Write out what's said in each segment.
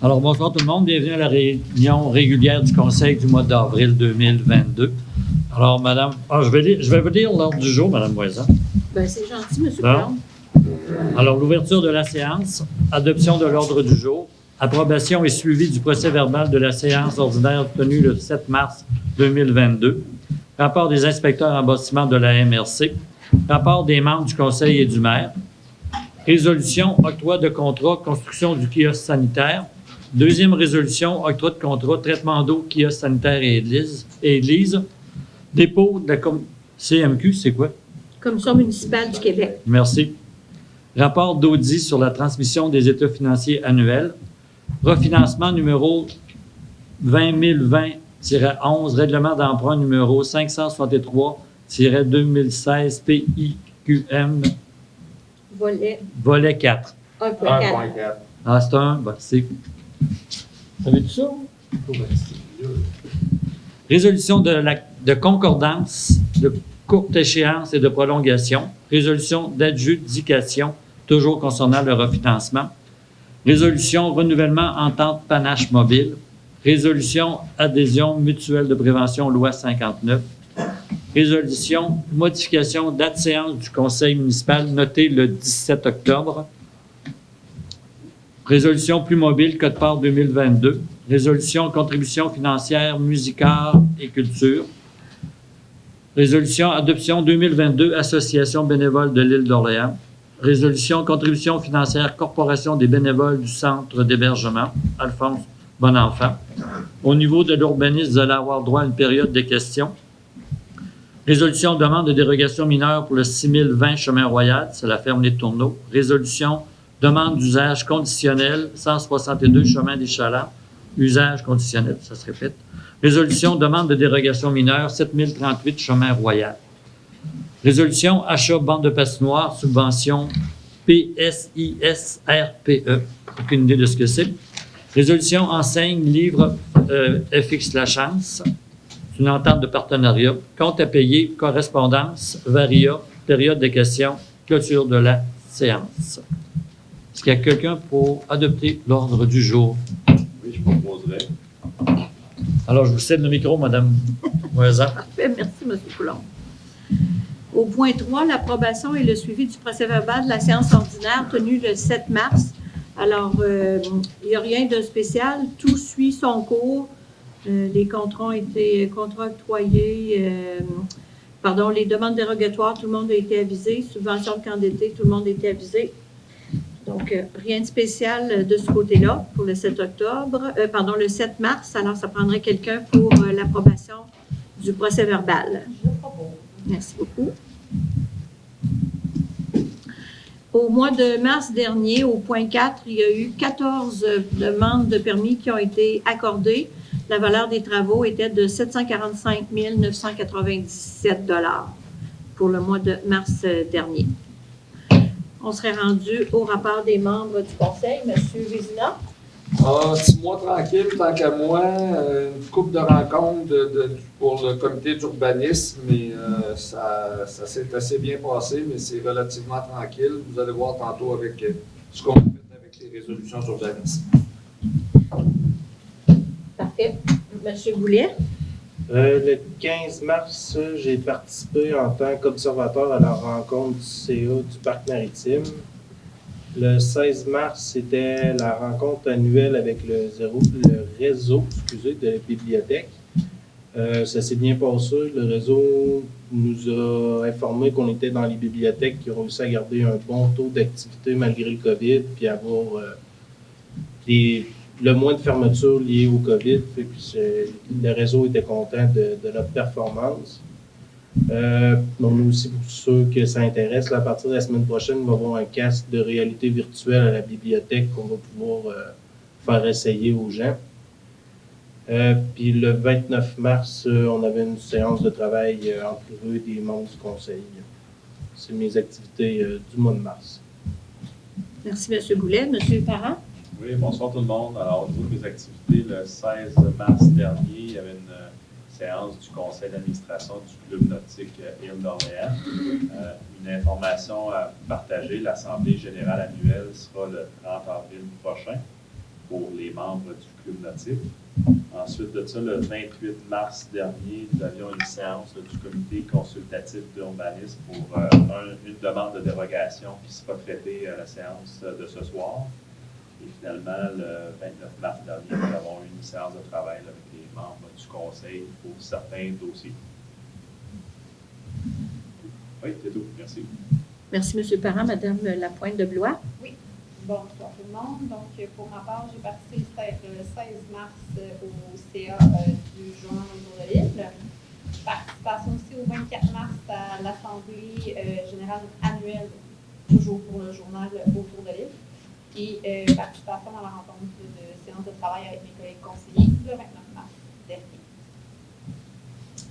Alors, bonsoir tout le monde. Bienvenue à la réunion régulière du Conseil du mois d'avril 2022. Alors, madame... je vais vous lire l'ordre du jour, madame Moisan. Bien, c'est gentil, M. Brown. Alors, l'ouverture de la séance, adoption de l'ordre du jour, approbation et suivi du procès-verbal de la séance ordinaire tenue le 7 mars 2022, rapport des inspecteurs en bâtiment de la MRC, rapport des membres du Conseil et du maire, résolution, octroi de contrat, construction du kiosque sanitaire, deuxième résolution, octroi de contrat, traitement d'eau, kiosque sanitaire et église, dépôt de la CMQ, c'est quoi? Commission municipale du Québec. Merci. Rapport d'audit sur la transmission des états financiers annuels, refinancement numéro 20020-11, règlement d'emprunt numéro 563-2016 PIQM, volet 4. 1.4. Ah, c'est un, c'est... Savez-vous ça? Résolution de concordance, de courte échéance et de prolongation. Résolution d'adjudication, toujours concernant le refinancement. Résolution renouvellement entente panache mobile. Résolution adhésion mutuelle de prévention loi 59. Résolution modification date séance du conseil municipal notée le 17 octobre. Résolution plus mobile, code-part 2022. Résolution contribution financière, musique, art et culture. Résolution adoption 2022, Association bénévole de l'île d'Orléans. Résolution contribution financière, Corporation des bénévoles du centre d'hébergement, Alphonse Bonenfant. Au niveau de l'urbanisme, vous allez avoir droit à une période de questions. Résolution demande de dérogation mineure pour le 6020 Chemin Royal, c'est la ferme Les Tourneaux. Résolution demande d'usage conditionnel, 162 Chemin des Chalands, usage conditionnel, ça se répète. Résolution demande de dérogation mineure, 7038 Chemin Royal. Résolution achat bande de patinoire, subvention PSISRPE, aucune idée de ce que c'est. Résolution enseigne, livre FX La Chance, c'est une entente de partenariat, compte à payer, correspondance, varia, période de questions, clôture de la séance. Est-ce qu'il y a quelqu'un pour adopter l'ordre du jour? Oui, je proposerais. Alors, je vous cède le micro, Mme Moisan. Parfait, merci, M. Coulombe. Au point 3, l'approbation et le suivi du procès-verbal de la séance ordinaire tenue le 7 mars. Alors, il n'y a rien de spécial. Tout suit son cours. Les contrats ont été octroyés. Les demandes dérogatoires, tout le monde a été avisé. Subvention de candidaté, tout le monde a été avisé. Donc, rien de spécial de ce côté-là pour le 7 le 7 mars. Alors, ça prendrait quelqu'un pour l'approbation du procès-verbal. Je le propose. Merci beaucoup. Au mois de mars dernier, au point 4, il y a eu 14 demandes de permis qui ont été accordées. La valeur des travaux était de 745 997 $ pour le mois de mars dernier. On serait rendu au rapport des membres du conseil. Monsieur Vézina. 6 mois tranquille, tant qu'à moi. Une couple de rencontres pour le comité d'urbanisme, mais ça s'est assez bien passé, mais c'est relativement tranquille. Vous allez voir tantôt avec ce qu'on a fait avec les résolutions d'urbanisme. Parfait. Monsieur Boulet. Le 15 mars, j'ai participé en tant qu'observateur à la rencontre du CA du Parc maritime. Le 16 mars, c'était la rencontre annuelle avec le réseau de la bibliothèque. Ça s'est bien passé. Le réseau nous a informé qu'on était dans les bibliothèques qui ont réussi à garder un bon taux d'activité malgré le COVID, puis avoir le moins de fermetures liées au COVID. Puis le réseau était content de notre performance. On a aussi, pour ceux que ça intéresse, à partir de la semaine prochaine, il va y avoir un casque de réalité virtuelle à la bibliothèque qu'on va pouvoir faire essayer aux gens. Puis le 29 mars, on avait une séance de travail en privé des membres du conseil. C'est mes activités du mois de mars. Merci, M. Boulet. M. Parent. Oui, bonsoir tout le monde. Alors, au niveau de mes activités, le 16 mars dernier, il y avait une séance du conseil d'administration du club nautique Île d'Orléans. Une information à partager, l'Assemblée générale annuelle sera le 30 avril prochain. pour les membres du club nautique. Ensuite de ça, le 28 mars dernier, nous avions une séance du comité consultatif d'urbanisme pour une demande de dérogation qui sera traitée à la séance de ce soir. Et finalement, le 29 mars dernier, nous avons eu une séance de travail avec les membres du conseil pour certains dossiers. Oui, c'est tout. Merci. Merci, M. Parent. Madame Lapointe de Blois. Oui. Bonsoir tout le monde. Donc, pour ma part, j'ai participé le 16 mars au CA du journal Autour de l'île. Participation aussi au 24 mars à l'Assemblée générale annuelle, toujours pour le journal Autour de l'île. Et participation à la rencontre de séance de travail avec mes collègues conseillers le 29 mars dernier.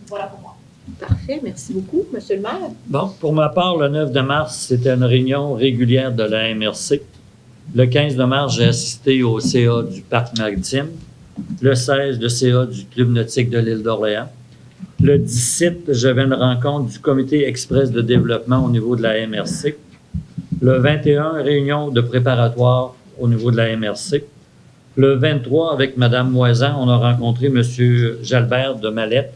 Voilà pour moi. Parfait. Merci beaucoup, M. le maire. Bon, pour ma part, le 9 de mars, c'était une réunion régulière de la MRC. Le 15 de mars, j'ai assisté au CA du Parc maritime. Le 16, le CA du Club nautique de l'île d'Orléans. Le 17, j'avais une rencontre du Comité express de développement au niveau de la MRC. Le 21, réunion de préparatoire au niveau de la MRC. Le 23, avec Mme Moisan, on a rencontré M. Jalbert de Mallette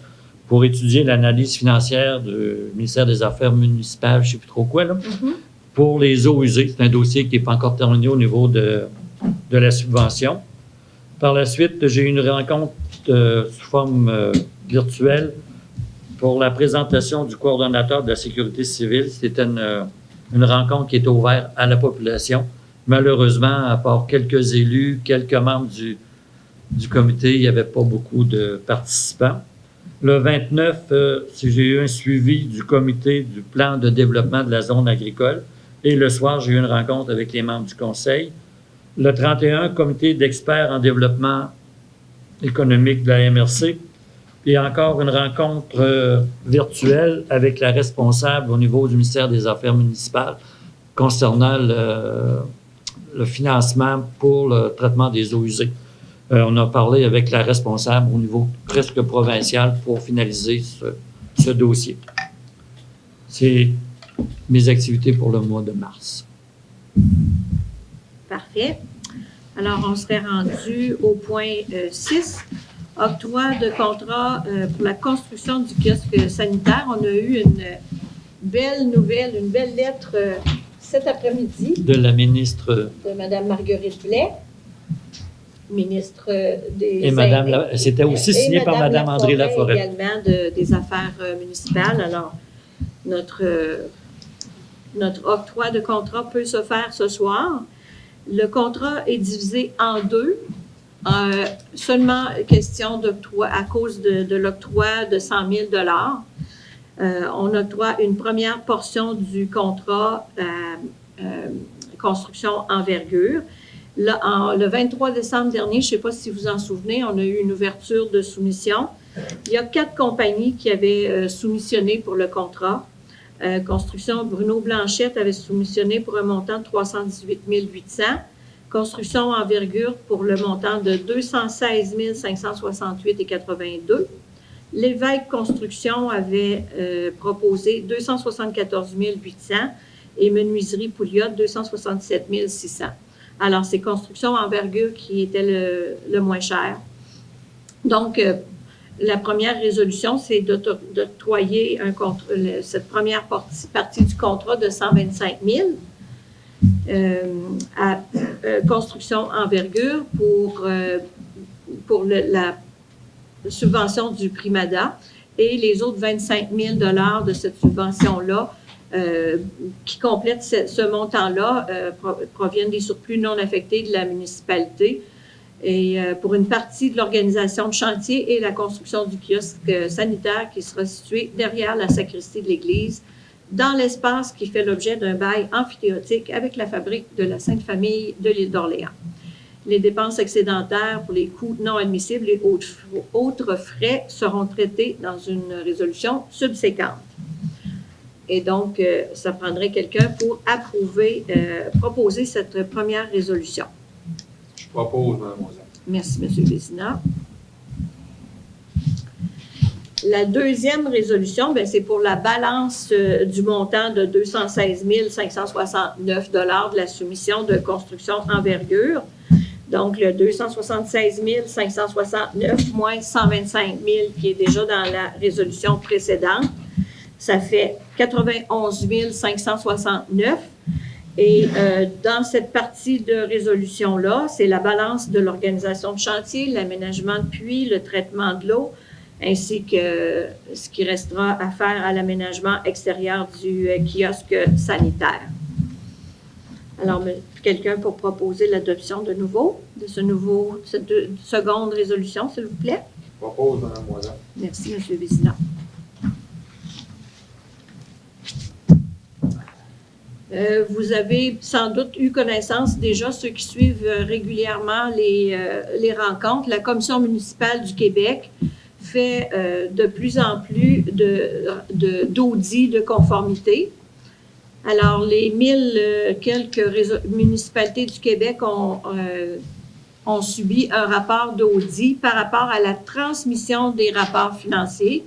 pour étudier l'analyse financière du ministère des Affaires municipales, je ne sais plus trop quoi, là, pour les eaux usées. C'est un dossier qui n'est pas encore terminé au niveau de la subvention. Par la suite, j'ai eu une rencontre sous forme virtuelle pour la présentation du coordonnateur de la sécurité civile. C'était une rencontre qui était ouverte à la population. Malheureusement, à part quelques élus, quelques membres du comité, il n'y avait pas beaucoup de participants. Le 29, j'ai eu un suivi du comité du plan de développement de la zone agricole. Et le soir, j'ai eu une rencontre avec les membres du conseil. Le 31, comité d'experts en développement économique de la MRC. Et encore une rencontre virtuelle avec la responsable au niveau du ministère des Affaires municipales concernant le financement pour le traitement des eaux usées. On a parlé avec la responsable au niveau presque provincial pour finaliser ce dossier. C'est mes activités pour le mois de mars. Parfait. Alors, on serait rendu au point 6, octroi de contrat pour la construction du kiosque sanitaire. On a eu une belle nouvelle, une belle lettre cet après-midi. De la ministre. De Mme Marguerite Blais, ministre des... Et Madame, c'était aussi signé par Mme André Laforêt. Également des Affaires municipales. Alors, notre octroi de contrat peut se faire ce soir. Le contrat est divisé en deux. Seulement question d'octroi à cause de l'octroi de 100 000 on octroie une première portion du contrat construction envergure. Là, le 23 décembre dernier, je ne sais pas si vous en souvenez, on a eu une ouverture de soumission. Il y a 4 compagnies qui avaient soumissionné pour le contrat. Construction Bruno Blanchette avait soumissionné pour un montant de 318 800. Construction envergure pour le montant de 216 568,82. L'évêque Construction avait proposé 274 800 et Menuiserie Pouliot 267 600. Alors, c'est Construction envergure qui était le moins cher. Donc, la première résolution, c'est d'octroyer cette première partie du contrat de 125 000 à Construction envergure pour la subvention du Primada et les autres 25 000 de cette subvention-là qui complètent ce montant-là proviennent des surplus non affectés de la municipalité et pour une partie de l'organisation de chantier et la construction du kiosque sanitaire qui sera situé derrière la sacristie de l'église dans l'espace qui fait l'objet d'un bail amphithéotique avec la fabrique de la Sainte-Famille de l'île d'Orléans. Les dépenses excédentaires pour les coûts non admissibles et autres frais seront traités dans une résolution subséquente. Et donc, ça prendrait quelqu'un pour proposer cette première résolution. Je propose, Mme Moisan. Merci, M. Vézina. La deuxième résolution, c'est pour la balance du montant de 216 569 de la soumission de construction envergure. Donc, le 276 569 moins 125 000 qui est déjà dans la résolution précédente, ça fait 91 569. Et dans cette partie de résolution-là, c'est la balance de l'organisation de chantier, l'aménagement de puits, le traitement de l'eau, ainsi que ce qui restera à faire à l'aménagement extérieur du kiosque sanitaire. Alors, quelqu'un pour proposer l'adoption de cette seconde résolution, s'il vous plaît? Je propose, Mme Moisan. Merci, M. Vézina. Vous avez sans doute eu connaissance déjà, ceux qui suivent régulièrement les rencontres. La Commission municipale du Québec fait de plus en plus d'audits de conformité. Alors, les 1000 quelques municipalités du Québec ont subi un rapport d'audit par rapport à la transmission des rapports financiers.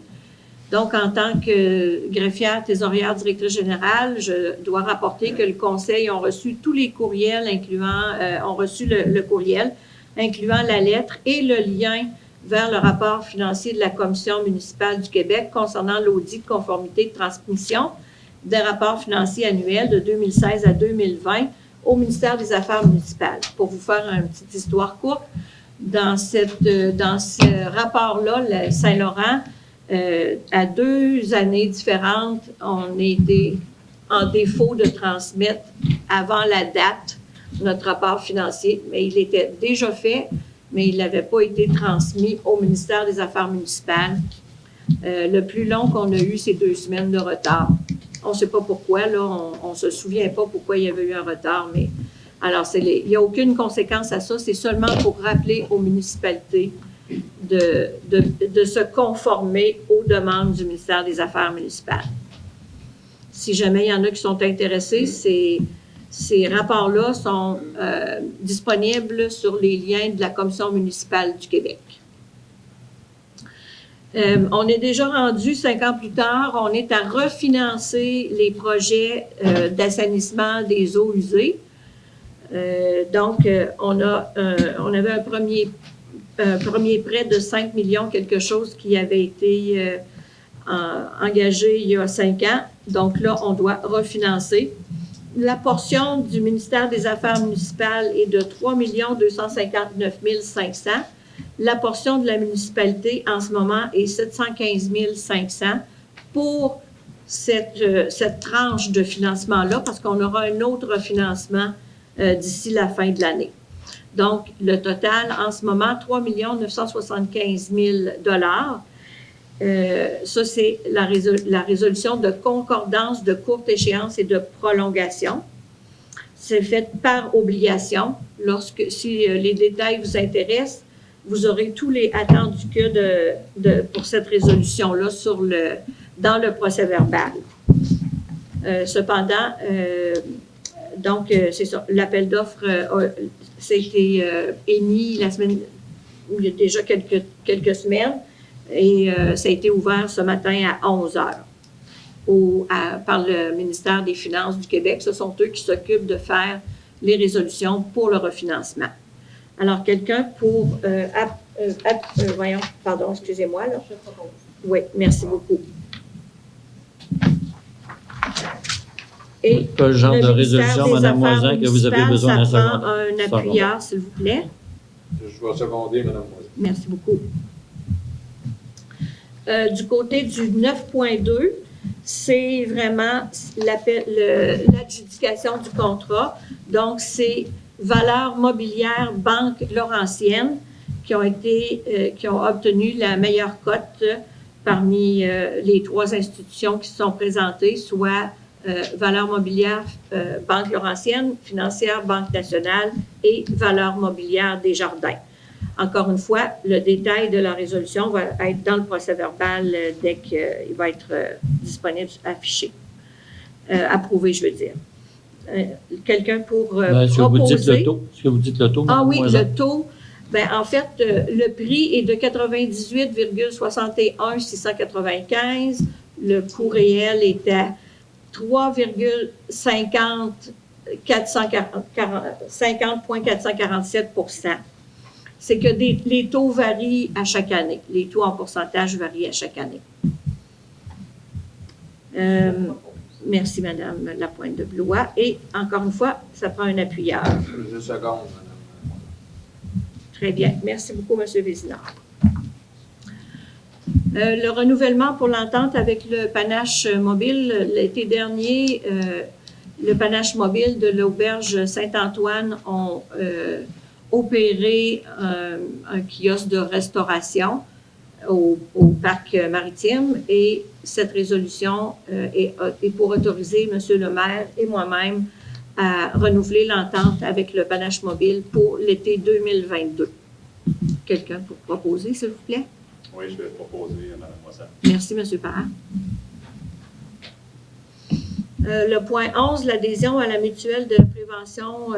Donc, en tant que greffière, trésorière, directrice générale, je dois rapporter que le Conseil a reçu tous les courriels, ont reçu le courriel, incluant la lettre et le lien vers le rapport financier de la Commission municipale du Québec concernant l'audit de conformité de transmission des rapports financiers annuels de 2016 à 2020 au ministère des Affaires municipales. Pour vous faire une petite histoire courte, dans ce rapport-là, le Saint-Laurent, à 2 années différentes, on était en défaut de transmettre avant la date notre rapport financier, mais il était déjà fait, mais il n'avait pas été transmis au ministère des Affaires municipales. Le plus long qu'on a eu, c'est 2 semaines de retard. On ne sait pas pourquoi, là, on ne se souvient pas pourquoi il y avait eu un retard, mais alors il n'y a aucune conséquence à ça, c'est seulement pour rappeler aux municipalités de se conformer aux demandes du ministère des Affaires municipales. Si jamais il y en a qui sont intéressés, ces rapports-là sont disponibles sur les liens de la Commission municipale du Québec. On est déjà rendu 5 ans plus tard, on est à refinancer les projets d'assainissement des eaux usées. Donc, on avait un premier prêt de 5 millions, quelque chose qui avait été engagé il y a 5 ans. Donc là, on doit refinancer. La portion du ministère des Affaires municipales est de 3 259 500. La portion de la municipalité, en ce moment, est 715 500 pour cette tranche de financement-là, parce qu'on aura un autre financement d'ici la fin de l'année. Donc, le total, en ce moment, 3 975 000 $. Ça, c'est la résolution de concordance de courte échéance et de prolongation. C'est fait par obligation. Si les détails vous intéressent, vous aurez tous les attendus que pour cette résolution-là dans le procès-verbal. Cependant, donc, c'est ça, l'appel d'offres c'était émis il y a déjà quelques semaines et ça a été ouvert ce matin à 11 heures par le ministère des Finances du Québec. Ce sont eux qui s'occupent de faire les résolutions pour le refinancement. Alors, quelqu'un pour... voyons, pardon, excusez-moi. Là. Je propose. Oui, merci beaucoup. Et Quel genre de le résolution, ministère des Mme Affaires Moisan, que vous avez besoin d'un municipales, ça second? prend un appuyeur, s'il vous plaît. Je vais seconder, Mme Moisan. Merci beaucoup. Du côté du 9.2, c'est vraiment l'adjudication du contrat. Donc, c'est Valeurs mobilières Banque Laurentienne qui ont obtenu la meilleure cote parmi les 3 institutions qui se sont présentées, soit Valeurs mobilières Banque Laurentienne, Financière Banque Nationale et Valeurs mobilières Desjardins. Encore une fois, le détail de la résolution va être dans le procès-verbal dès qu'il va être disponible, affiché. Approuvé, je veux dire. Quelqu'un pour Est-ce que vous dites le proposer? taux? Est-ce que vous dites le taux, Ah Mme oui, Moisan? le taux. Bien, en fait, le prix est de 98,61 695. Le coût réel est à 3,50 50,447 %. C'est que les taux varient à chaque année. Les taux en pourcentage varient à chaque année. Merci, Madame Lapointe de Blois. Et encore une fois, ça prend un appuyeur. 2 secondes, madame. Très bien. Merci beaucoup, M. Vézinard. Le renouvellement pour l'entente avec le panache mobile. L'été dernier, le panache mobile de l'auberge Saint-Antoine ont opéré un kiosque de restauration au parc maritime et cette résolution est pour autoriser M. le maire et moi-même à renouveler l'entente avec le panache mobile pour l'été 2022. Quelqu'un pour proposer, s'il vous plaît? Oui, je vais proposer, Mme Moissan. Merci, M. Parent. Le point 11, l'adhésion à la mutuelle de prévention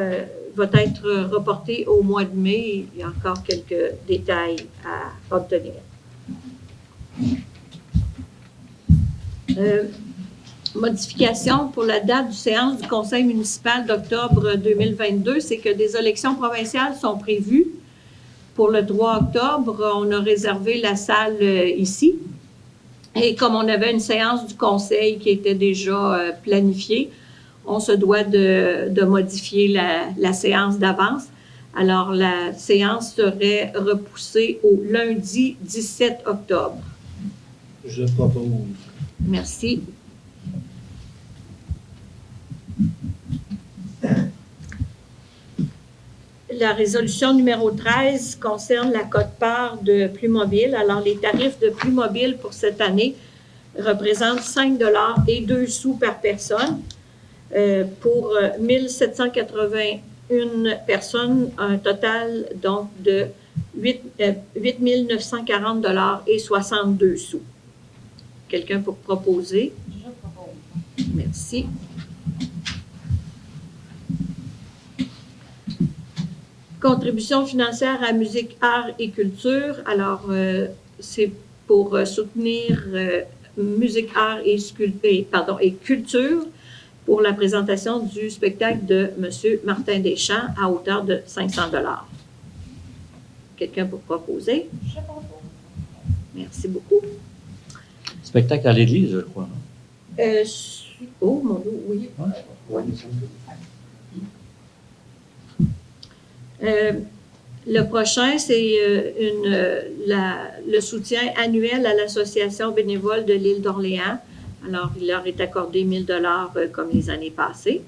va être reportée au mois de mai. Il y a encore quelques détails à obtenir. Modification pour la date du séance du conseil municipal d'octobre 2022, c'est que des élections provinciales sont prévues. Pour le 3 octobre, on a réservé la salle ici. Et comme on avait une séance du conseil qui était déjà planifiée, on se doit de modifier la séance d'avance. Alors, la séance serait repoussée au lundi 17 octobre. Je propose. Merci. La résolution numéro 13 concerne la quote-part de Plus-Mobile. Alors, les tarifs de Plus-Mobile pour cette année représentent 5 $ et 2 sous par personne. Pour 1781 personnes, un total donc de 8 940 $ et 62 sous. Quelqu'un pour proposer? Je propose. Merci. Contribution financière à musique, art et culture. Alors, c'est pour soutenir musique, art et culture pour la présentation du spectacle de M. Martin Deschamps à hauteur de 500 $. Quelqu'un pour proposer? Je propose. Merci beaucoup. Spectacle à l'église, je crois. Oh, mon Dieu, oui. Ouais. Le prochain, c'est le soutien annuel à l'Association bénévole de l'île d'Orléans. Alors, il leur est accordé 1 000 $ comme les années passées.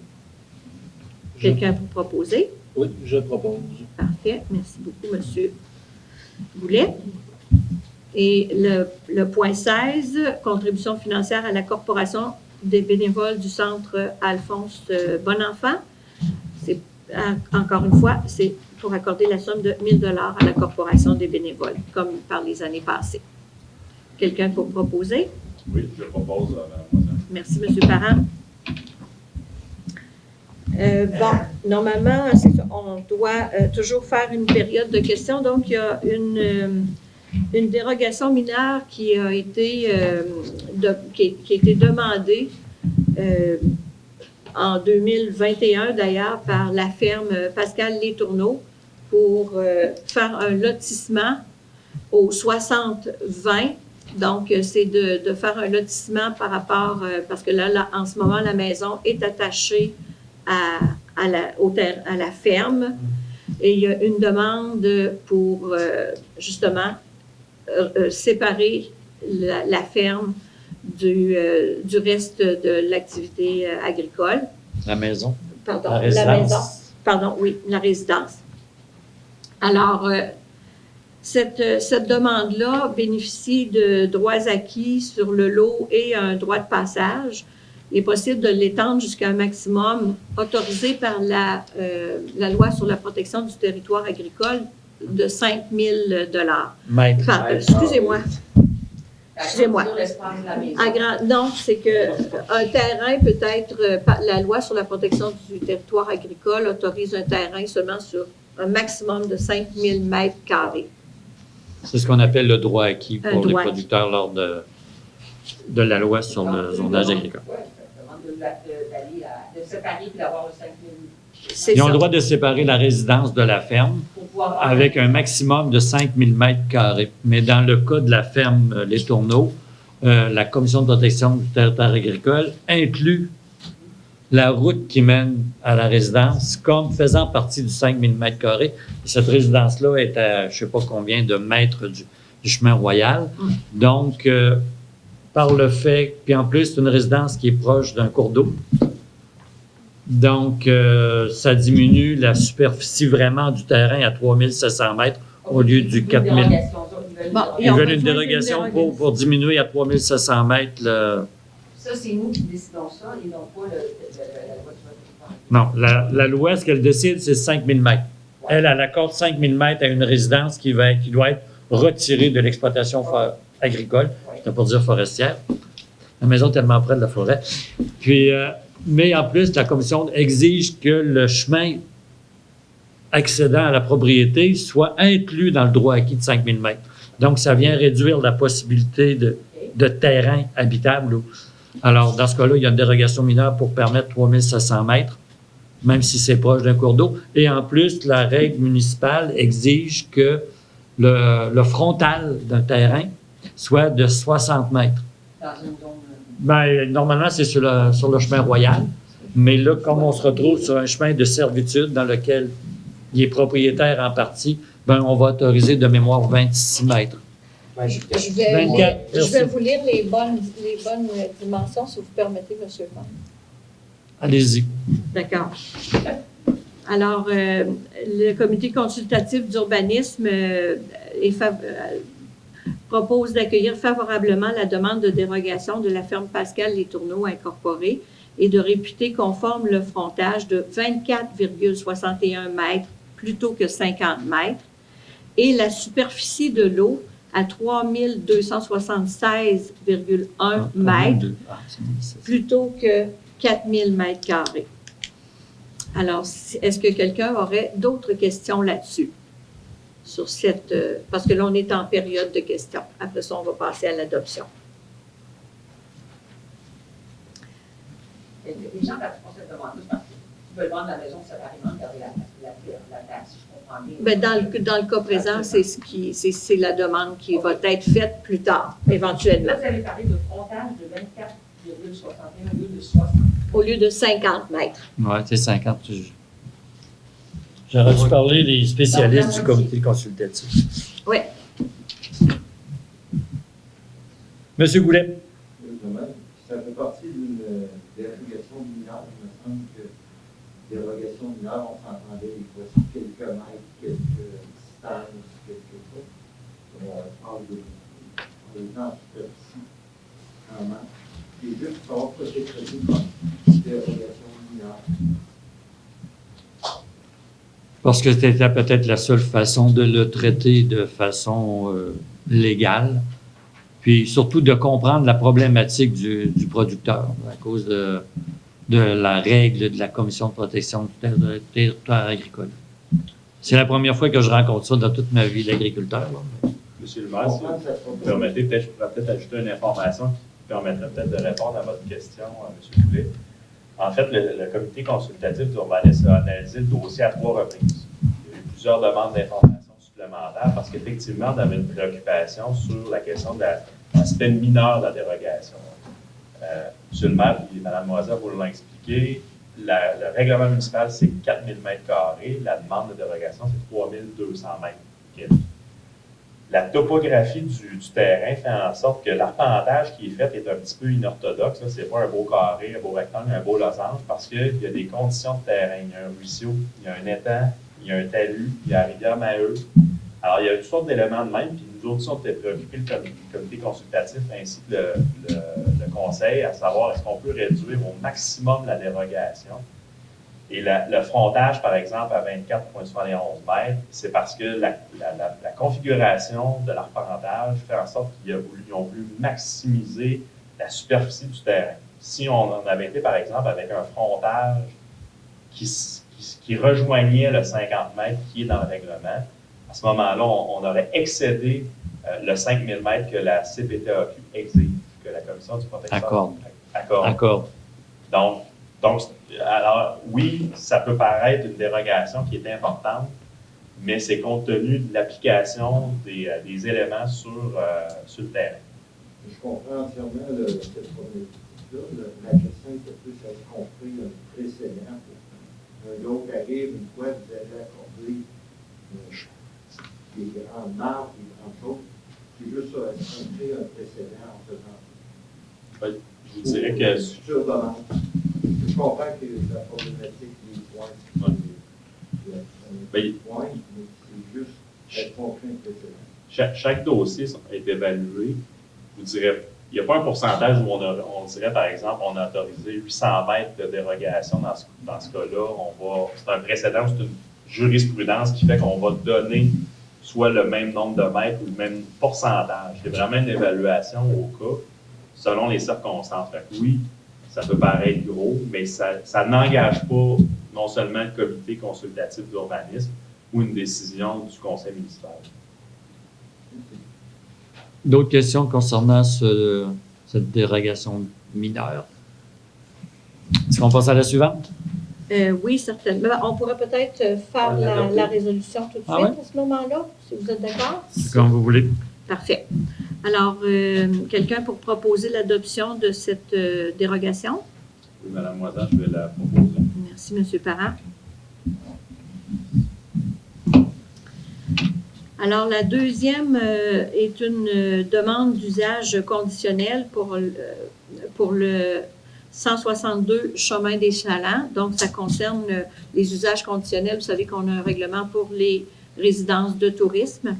Quelqu'un pour proposer? Oui, je propose. Parfait. Merci beaucoup, M. Boulet. Et le point 16, contribution financière à la Corporation des bénévoles du Centre Alphonse Bonenfant. C'est encore une fois, c'est pour accorder la somme de 1 000 $ à la Corporation des bénévoles, comme par les années passées. Quelqu'un pour proposer? Oui, je propose, Mme Moissan. Merci, M. Parent. Bon, normalement, c'est ça, on doit toujours faire une période de questions. Donc, il y a une dérogation mineure qui a été, qui a été demandée en 2021, d'ailleurs, par la ferme Pascal Létourneau pour faire un lotissement au 60-20. Donc, c'est de faire un lotissement par rapport, parce que là, en ce moment, la maison est attachée à la ferme. Et il y a une demande pour, justement, séparer la ferme du reste de l'activité agricole. La maison. Pardon, La résidence. la maison. Pardon, oui, la résidence. Alors, cette demande-là bénéficie de droits acquis sur le lot et un droit de passage. Il est possible de l'étendre jusqu'à un maximum autorisé par la loi sur la protection du territoire agricole de 5 000 Maître. Excusez-moi. Excusez-moi. Sur l'espace de la maison. Non, c'est qu'un terrain peut être, la loi sur la protection du territoire agricole autorise un terrain seulement sur un maximum de 5 000 mètres carrés. C'est ce qu'on appelle le droit acquis Un pour les droit producteurs lors de la loi sur le zonage agricole. de séparer et d'avoir le 5 000. C'est Ils ont ça. le droit de séparer la résidence de la ferme Pour pouvoir avec un maximum de 5 000 mètres carrés. Mais dans le cas de la ferme Les Tourneaux, la Commission de protection du territoire agricole inclut la route qui mène à la résidence comme faisant partie du 5 000 mètres carrés. Et cette résidence-là est à je ne sais pas combien de mètres du chemin royal. Donc, par le fait, puis en plus, c'est une résidence qui est proche d'un cours d'eau. Donc, ça diminue la superficie vraiment du terrain à 3 700 mètres au lieu du 4 000. Bon, Ils ont veulent besoin une d'une dérogation dérogation. pour diminuer à 3 700 mètres. Ça, c'est nous qui décidons ça et non pas la loi du territoire. Non, la loi, ce qu'elle décide, c'est 5 000 mètres. Elle accorde 5 000 mètres à une résidence qui doit être retirée de l'exploitation agricole, je ne pas dire forestière. La maison est tellement près de la forêt. Puis, mais en plus, la commission exige que le chemin accédant à la propriété soit inclus dans le droit acquis de 5 000 mètres. Donc, ça vient réduire la possibilité de terrain habitable. Alors, dans ce cas-là, il y a une dérogation mineure pour permettre 3 700 mètres, même si c'est proche d'un cours d'eau. Et en plus, la règle municipale exige que le frontal d'un terrain soit de 60 mètres. Dans une zone. Ben, normalement, c'est sur le chemin royal. Mais là, comme on se retrouve sur un chemin de servitude dans lequel il est propriétaire en partie, ben, on va autoriser de mémoire 26 mètres. Je Merci. vais vous lire les bonnes dimensions, si vous permettez, M. le maire. Allez-y. D'accord. Alors, le comité consultatif d'urbanisme propose d'accueillir favorablement la demande de dérogation de la ferme Pascal Les Tourneaux incorporée et de réputer conforme le frontage de 24,61 mètres plutôt que 50 mètres et la superficie de l'eau à 3276,1 mètres plutôt que 4000 mètres carrés. Alors, est-ce que quelqu'un aurait d'autres questions là-dessus? Sur cette, parce que là, on est en période de questions. Après ça, on va passer à l'adoption. Les gens, quand ils font cette demande, c'est parce qu'ils veulent vendre la maison séparément, garder la taxe, si je comprends bien. Bien, dans le cas présent, c'est la demande qui va être faite plus tard, éventuellement, Là, vous avez parlé de frontage de 24,61 au lieu de 60. au lieu de 50 mètres. Oui, c'est 50. J'aurais dû parler des spécialistes du comité consultatif. Oui. Monsieur Goulet. Ça fait partie d'une dérogation mineure. Il me semble que dérogation mineure, on s'entendait des fois sur quelques mètres, quelques distances, quelque chose. On parle de gens en superficie, en main. Et juste pour savoir pourquoi c'est traité comme dérogation mineure. Parce que c'était peut-être la seule façon de le traiter de façon légale, puis surtout de comprendre la problématique du producteur à cause de la règle de la Commission de protection du territoire agricole. C'est la première fois que je rencontre ça dans toute ma vie d'agriculteur. Monsieur le maire, si vous permettez, je pourrais peut-être ajouter une information qui permettrait peut-être de répondre à votre question, M. Goulet. En fait, le comité consultatif d'urbanisme a analysé le dossier à 3 reprises. Il y a eu plusieurs demandes d'informations supplémentaires parce qu'effectivement, on avait une préoccupation sur la question de l'aspect mineur de la dérogation. Monsieur le maire et Mme Moiselle vous l'ont expliqué, le règlement municipal, c'est 4 000 mètres carrés. La demande de dérogation, c'est 3 200 mètres carrés. La topographie du terrain fait en sorte que l'arpentage qui est fait est un petit peu inorthodoxe. Ce n'est pas un beau carré, un beau rectangle, un beau losange, parce qu'il y a des conditions de terrain. Il y a un ruisseau, il y a un étang, il y a un talus, il y a la rivière Maheu. Alors, il y a toutes sortes d'éléments de même, puis nous autres, on était préoccupés, le comité consultatif ainsi que le conseil, à savoir est-ce qu'on peut réduire au maximum la dérogation. Et le frontage, par exemple, à 24,71 mètres, c'est parce que la configuration de l'arpentage fait en sorte qu'ils ont voulu maximiser la superficie du terrain. Si on en avait été, par exemple, avec un frontage qui rejoignait le 50 mètres qui est dans le règlement, à ce moment-là, on aurait excédé le 5 000 mètres que la CPTAQ exige, que la Commission du protection accorde. Donc, alors, oui, ça peut paraître une dérogation qui est importante, mais c'est compte tenu de l'application des éléments sur le terrain. Je comprends entièrement cette problématique-là. La question était plus est-ce qu'on fait un précédent pour l'autre arrive une fois que vous avez accordé des grandes marques, des grandes choses. C'est juste ça, est-ce qu'on fait un précédent en faisant ça? Oui, je vous dirais que... Sur demande. Je comprends que la problématique des points, c'est des points, mais c'est juste est-ce qu'on fait un précédent? Chaque dossier est évalué. Je vous dirais, il n'y a pas un pourcentage où on dirait, par exemple, on a autorisé 800 mètres de dérogation dans ce cas-là. C'est un précédent, c'est une jurisprudence qui fait qu'on va donner soit le même nombre de mètres ou le même pourcentage. C'est vraiment une évaluation au cas, selon les circonstances. Fait que oui, ça peut paraître gros, mais ça n'engage pas non seulement le comité consultatif d'urbanisme ou une décision du conseil municipal. D'autres questions concernant cette dérogation mineure? Est-ce qu'on passe à la suivante? Oui, certainement. On pourrait peut-être faire la résolution tout de suite à ce moment-là, si vous êtes d'accord. Comme vous voulez. Parfait. Alors, quelqu'un pour proposer l'adoption de cette dérogation? Oui, Mme Moisan, je vais la proposer. Merci, M. Parent. Alors, la deuxième est une demande d'usage conditionnel pour le 162 chemin des Chalands. Donc, ça concerne les usages conditionnels. Vous savez qu'on a un règlement pour les résidences de tourisme.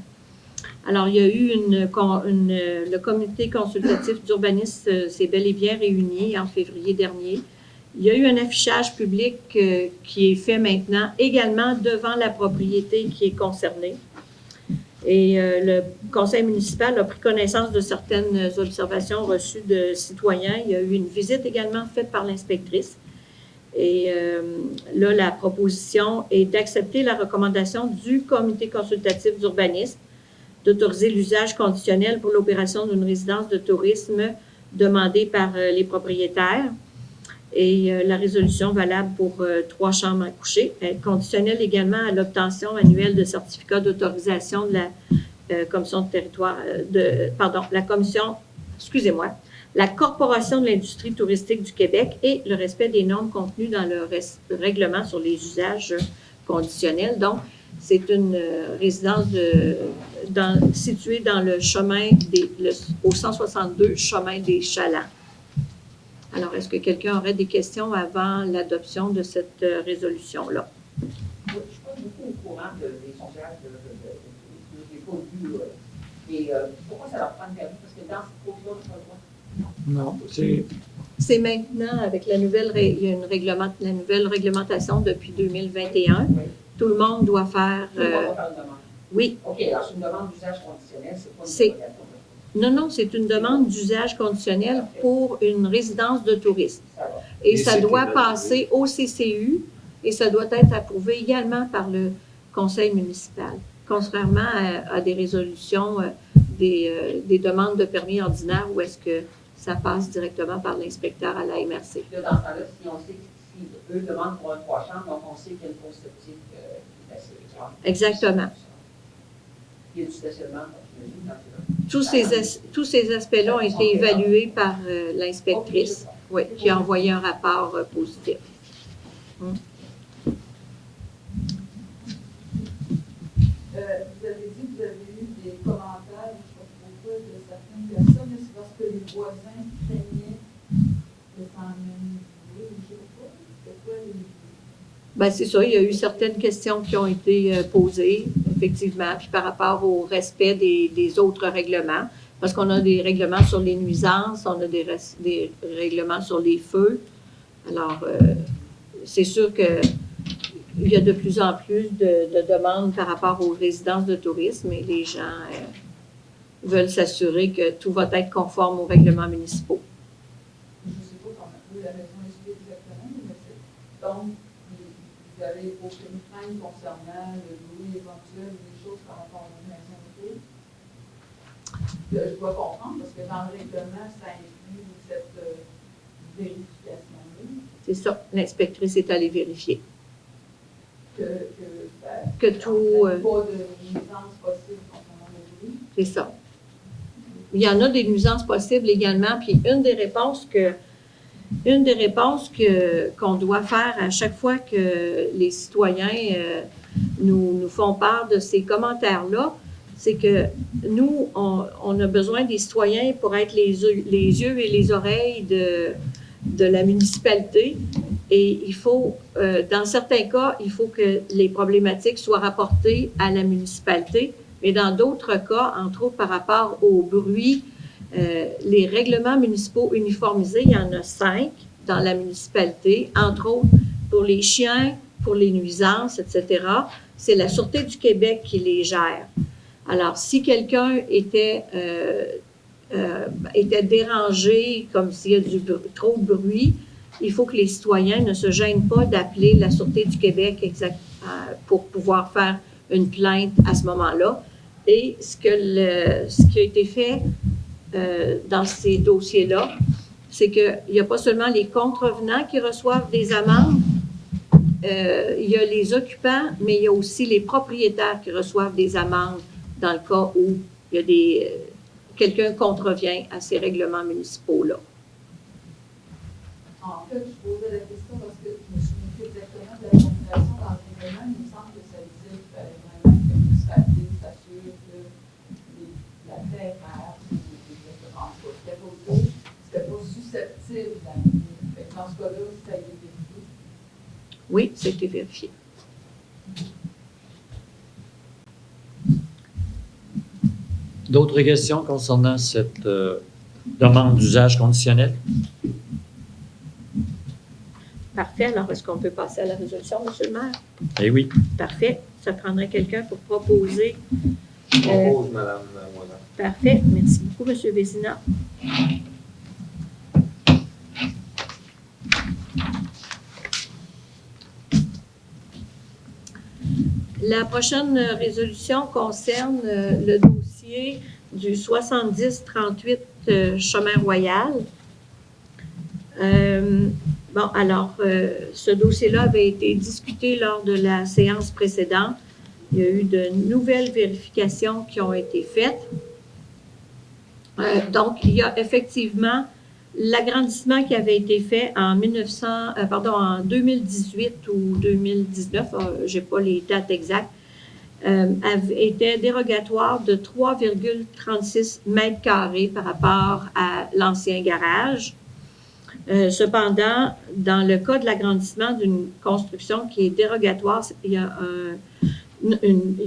Alors, il y a eu le comité consultatif d'urbanisme s'est bel et bien réuni en février dernier. Il y a eu un affichage public qui est fait maintenant également devant la propriété qui est concernée. Et le conseil municipal a pris connaissance de certaines observations reçues de citoyens. Il y a eu une visite également faite par l'inspectrice. Et là, la proposition est d'accepter la recommandation du comité consultatif d'urbanisme d'autoriser l'usage conditionnel pour l'opération d'une résidence de tourisme demandée par les propriétaires. Et la résolution valable pour 3 chambres à coucher. Elle est conditionnelle également à l'obtention annuelle de certificats d'autorisation de la commission de territoire, la Corporation de l'industrie touristique du Québec et le respect des normes contenues dans le règlement sur les usages conditionnels. Donc, c'est une résidence située dans le chemin au 162 chemin des Chalands. Alors, est-ce que quelqu'un aurait des questions avant l'adoption de cette résolution-là? Oui, je ne suis pas beaucoup au courant des sondages de tourisme. Je n'ai pas vu. Et pourquoi ça leur prend une permis? Parce que dans ce cours-là, je ne sais pas. Non, c'est maintenant, avec la nouvelle réglementation depuis 2021. Oui. Tout le monde doit faire... Tout le monde doit faire une demande. Oui. OK, alors c'est une demande d'usage conditionnel, c'est pas une dérogation. Non, c'est une demande d'usage conditionnel pour une résidence de tourisme. Et ça doit passer au CCU et ça doit être approuvé également par le conseil municipal, contrairement à des résolutions, des demandes de permis ordinaires où est-ce que ça passe directement par l'inspecteur à la MRC. Là, dans ce temps-là, si on sait que eux demandent pour un 3 chambres, donc on sait qu'il y a une cause sceptique qui est assez grande. Exactement. Il y a du stationnement. Tous ces aspects-là ont été évalués par l'inspectrice, qui a envoyé un rapport positif. Vous avez dit que vous avez eu des commentaires, je ne sais pas pourquoi, de certaines personnes. Est-ce parce que les voisins craignaient de s'en amuser, je ne sais pas. C'est quoi les... Bien, c'est ça, il y a eu certaines questions qui ont été posées, effectivement, puis par rapport au respect des autres règlements, parce qu'on a des règlements sur les nuisances, on a des règlements sur les feux. Alors, c'est sûr qu'il y a de plus en plus de demandes par rapport aux résidences de tourisme et les gens veulent s'assurer que tout va être conforme aux règlements municipaux. Je ne sais pas comment la maison explique exactement, mais c'est donc... Vous avez aucune crainte concernant le bruit éventuel ou des choses par rapport à une maison autour? Je dois comprendre parce que dans le règlement, ça inclut cette vérification-là. C'est ça, l'inspectrice est allée vérifier. Que tout, pas de nuisance possible concernant le bruit. C'est ça. Il y en a des nuisances possibles également, puis une des réponses qu'on doit faire à chaque fois que les citoyens nous font part de ces commentaires-là, c'est que nous, on a besoin des citoyens pour être les yeux et les oreilles de la municipalité. Et il faut, dans certains cas, il faut que les problématiques soient rapportées à la municipalité. Mais dans d'autres cas, entre autres par rapport au bruit, les règlements municipaux uniformisés, il y en a 5 dans la municipalité, entre autres pour les chiens, pour les nuisances, etc. C'est la Sûreté du Québec qui les gère. Alors, si quelqu'un était dérangé, comme s'il y a trop de bruit, il faut que les citoyens ne se gênent pas d'appeler la Sûreté du Québec pour pouvoir faire une plainte à ce moment-là. Et ce qui a été fait dans ces dossiers-là, c'est qu'il n'y a pas seulement les contrevenants qui reçoivent des amendes, il y a les occupants, mais il y a aussi les propriétaires qui reçoivent des amendes dans le cas où il y a quelqu'un contrevient à ces règlements municipaux-là. En fait, je posais la question parce que je me souviens plus exactement de la formulation dans le règlement. Il me semble que ça disait qu'il fallait vraiment que la municipalité s'assure que la terre c'était pas susceptible d'amener. Dans ce cas-là, ça a été vérifié. Oui, ça a été vérifié. D'autres questions concernant cette demande d'usage conditionnel? Parfait. Alors, est-ce qu'on peut passer à la résolution, M. le maire? Eh oui. Parfait. Ça prendrait quelqu'un pour proposer. Je propose, Mme Moisin. Parfait. Merci beaucoup, M. Vézina. La prochaine résolution concerne le dossier du 70-38 Chemin Royal. Ce dossier-là avait été discuté lors de la séance précédente. Il y a eu de nouvelles vérifications qui ont été faites. Donc, il y a effectivement l'agrandissement qui avait été fait en 2018 ou 2019, je n'ai pas les dates exactes, était dérogatoire de 3,36 mètres carrés par rapport à l'ancien garage. Cependant, dans le cas de l'agrandissement d'une construction qui est dérogatoire, il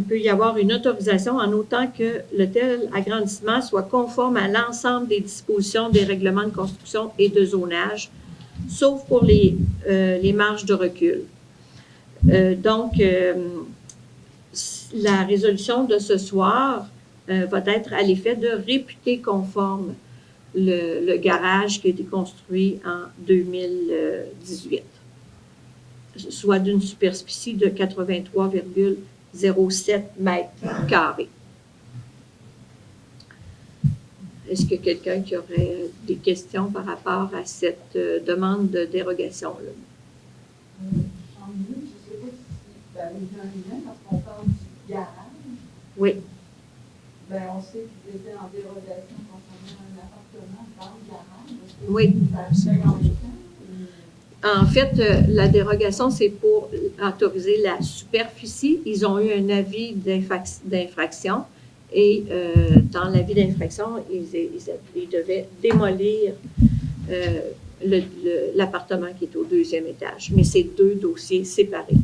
peut y avoir une autorisation en autant que le tel agrandissement soit conforme à l'ensemble des dispositions des règlements de construction et de zonage, sauf pour les marges de recul. La résolution de ce soir va être à l'effet de réputer conforme le garage qui a été construit en 2018, soit d'une superficie de 83,07 mètres carrés. Est-ce que quelqu'un qui aurait des questions par rapport à cette demande de dérogation-là? Je ne sais pas si il y a un lien parce qu'on parle du garage. Oui. On sait qu'ils étaient en dérogation concernant un appartement dans le garage. Oui. En fait, la dérogation, c'est pour autoriser la superficie. Ils ont eu un avis d'infraction et dans l'avis d'infraction, ils devaient démolir l'appartement qui est au 2e étage. Mais c'est 2 dossiers séparés.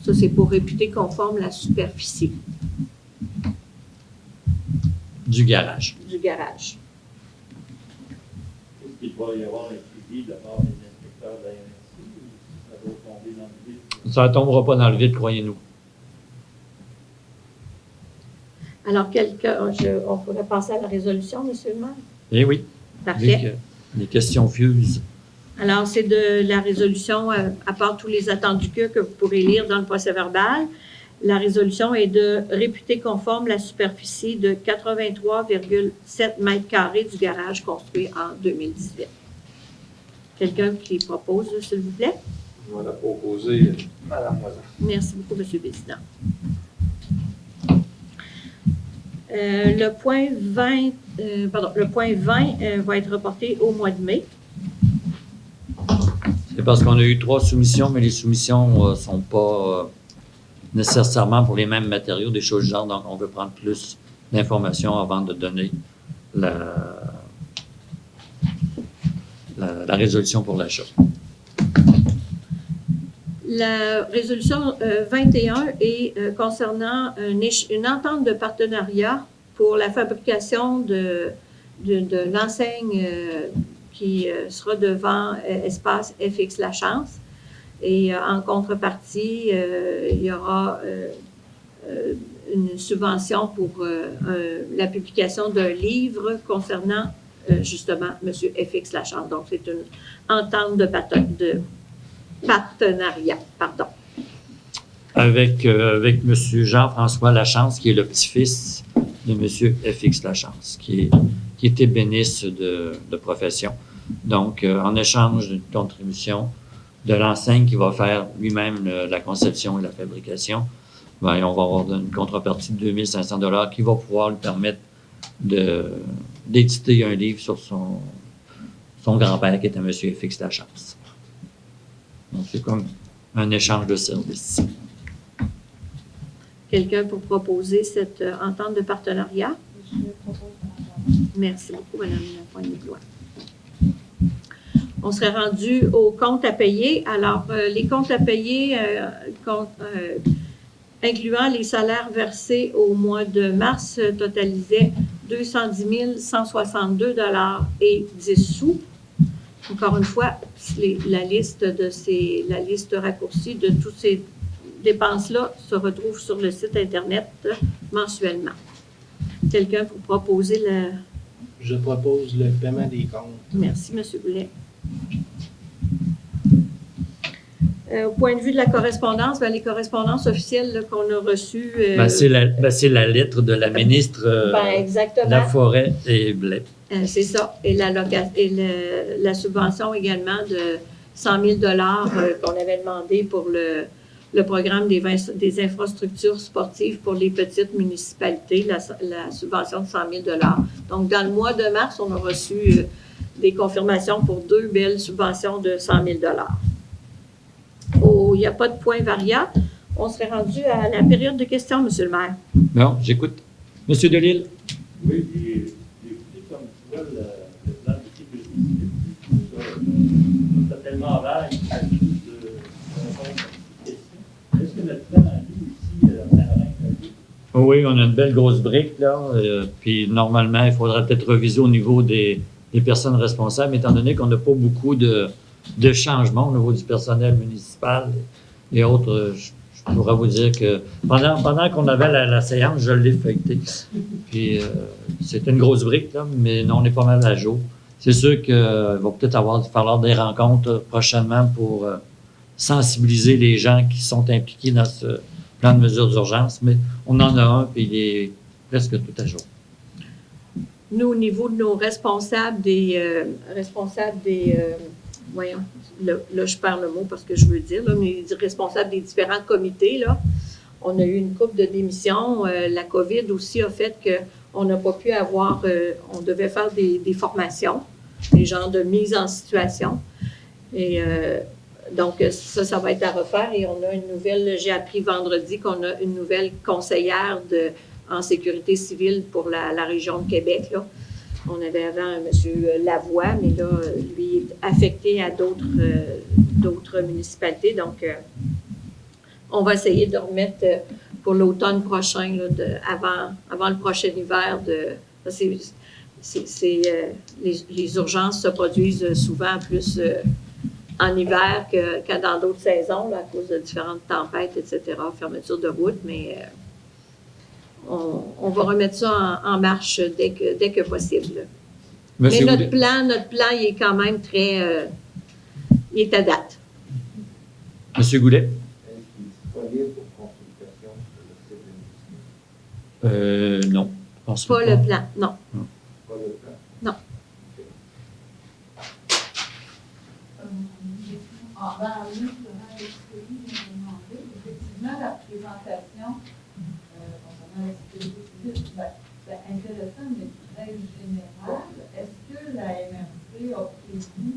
Ça, c'est pour réputer conforme la superficie. Du garage. Du garage. Est-ce qu'il va y avoir un suivi de la part des inspecteurs de la MRC ou ça va tomber dans le vide? Ça ne tombera pas dans le vide, croyez-nous. Alors, on pourrait passer à la résolution, M. le maire? Eh oui. Parfait. Les questions fusent. Alors, c'est de la résolution, à part tous les attendus que vous pourrez lire dans le procès-verbal. La résolution est de réputer conforme la superficie de 83,7 mètres carrés du garage construit en 2018. Quelqu'un qui propose, s'il vous plaît? On va la proposer, Mme Moisan. Merci beaucoup, M. le Président. Le point 20 va être reporté au mois de mai. C'est parce qu'on a eu 3 soumissions, mais les soumissions ne sont pas nécessairement pour les mêmes matériaux, des choses du genre. Donc, on veut prendre plus d'informations avant de donner la résolution pour l'achat. La résolution 21 est concernant une entente de partenariat pour la fabrication de l'enseigne qui sera devant Espace FX La Chance. Et en contrepartie, il y aura une subvention pour la publication d'un livre concernant justement M. FX La Chance. Donc, c'est une entente de partenariat. Avec M. Jean-François Lachance, qui est le petit-fils de M. FX Lachance, qui est ébéniste de profession. Donc, en échange d'une contribution de l'enseigne qui va faire lui-même la conception et la fabrication, ben, on va avoir une contrepartie de 2 500 $ qui va pouvoir lui permettre d'éditer un livre sur son grand-père qui était M. FX Lachance. Donc, c'est comme un échange de services. Quelqu'un pour proposer cette entente de partenariat? Je propose. Merci beaucoup, Mme Poignet-Blois. On serait rendu aux comptes à payer. Alors, les comptes à payer, incluant les salaires versés au mois de mars, totalisaient 210 162 $ et 10 sous. Encore une fois, la liste raccourcie de toutes ces dépenses-là se retrouve sur le site Internet mensuellement. Quelqu'un pour proposer le... Je propose le paiement des comptes. Merci, M. Goulet. Au point de vue de la correspondance, les correspondances officielles qu'on a reçues... c'est la lettre de la ministre exactement. Laforêt et Blais. C'est ça. Et la subvention également de 100 000 $ qu'on avait demandé pour le programme des infrastructures sportives pour les petites municipalités, la subvention de 100 000 $. Donc, dans le mois de mars, on a reçu des confirmations pour 2 belles subventions de 100 000 $. Il n'y a pas de point variable. On serait rendu à la période de questions, M. le maire. Bon, j'écoute. M. Delisle. Oui, j'ai écouté comme tu vois le plan d'équipe de tout ça. C'est tellement vague à cause de répondre à cette question. Est-ce que notre plan a lu aussi en Saint-Laurent? Oui, on a une belle grosse brique, là. Puis normalement, il faudra peut-être reviser au niveau des personnes responsables, étant donné qu'on n'a pas beaucoup de changements au niveau du personnel municipal et autres. Je pourrais vous dire que pendant qu'on avait la séance, je l'ai feuilleté. Puis c'est une grosse brique, là, mais non, on est pas mal à jour. C'est sûr qu'il va peut-être falloir des rencontres prochainement pour sensibiliser les gens qui sont impliqués dans ce plan de mesures d'urgence, mais on en a un, puis il est presque tout à jour. Nous, au niveau de nos responsables voyons, là, je perds le mot parce que je veux dire, là, mais les responsables des différents comités, là, on a eu une couple de démissions. La COVID aussi a fait qu'on n'a pas pu avoir, on devait faire des formations, des genres de mise en situation. Et donc, ça va être à refaire. Et on a une nouvelle, j'ai appris vendredi qu'on a une nouvelle conseillère en sécurité civile pour la région de Québec, là. On avait avant M. Lavoie, mais là, lui est affecté à d'autres municipalités. Donc, on va essayer de remettre pour l'automne prochain, là, avant le prochain hiver. Les urgences se produisent souvent plus en hiver que dans d'autres saisons, là, à cause de différentes tempêtes, etc., fermeture de route, mais... On va remettre ça en marche dès que possible. Monsieur Mais Goulet. notre plan, il est quand même très... il est à date. M. Goulet. Est-ce qu'il est disponible pour consultation Non, je pense Pas le plan, non. Pas le plan. Dans le justement, l'expédie vient de demander, effectivement, la présentation concernant l'expédie civile, c'est intéressant, mais très général. Est-ce que la MRC a prévu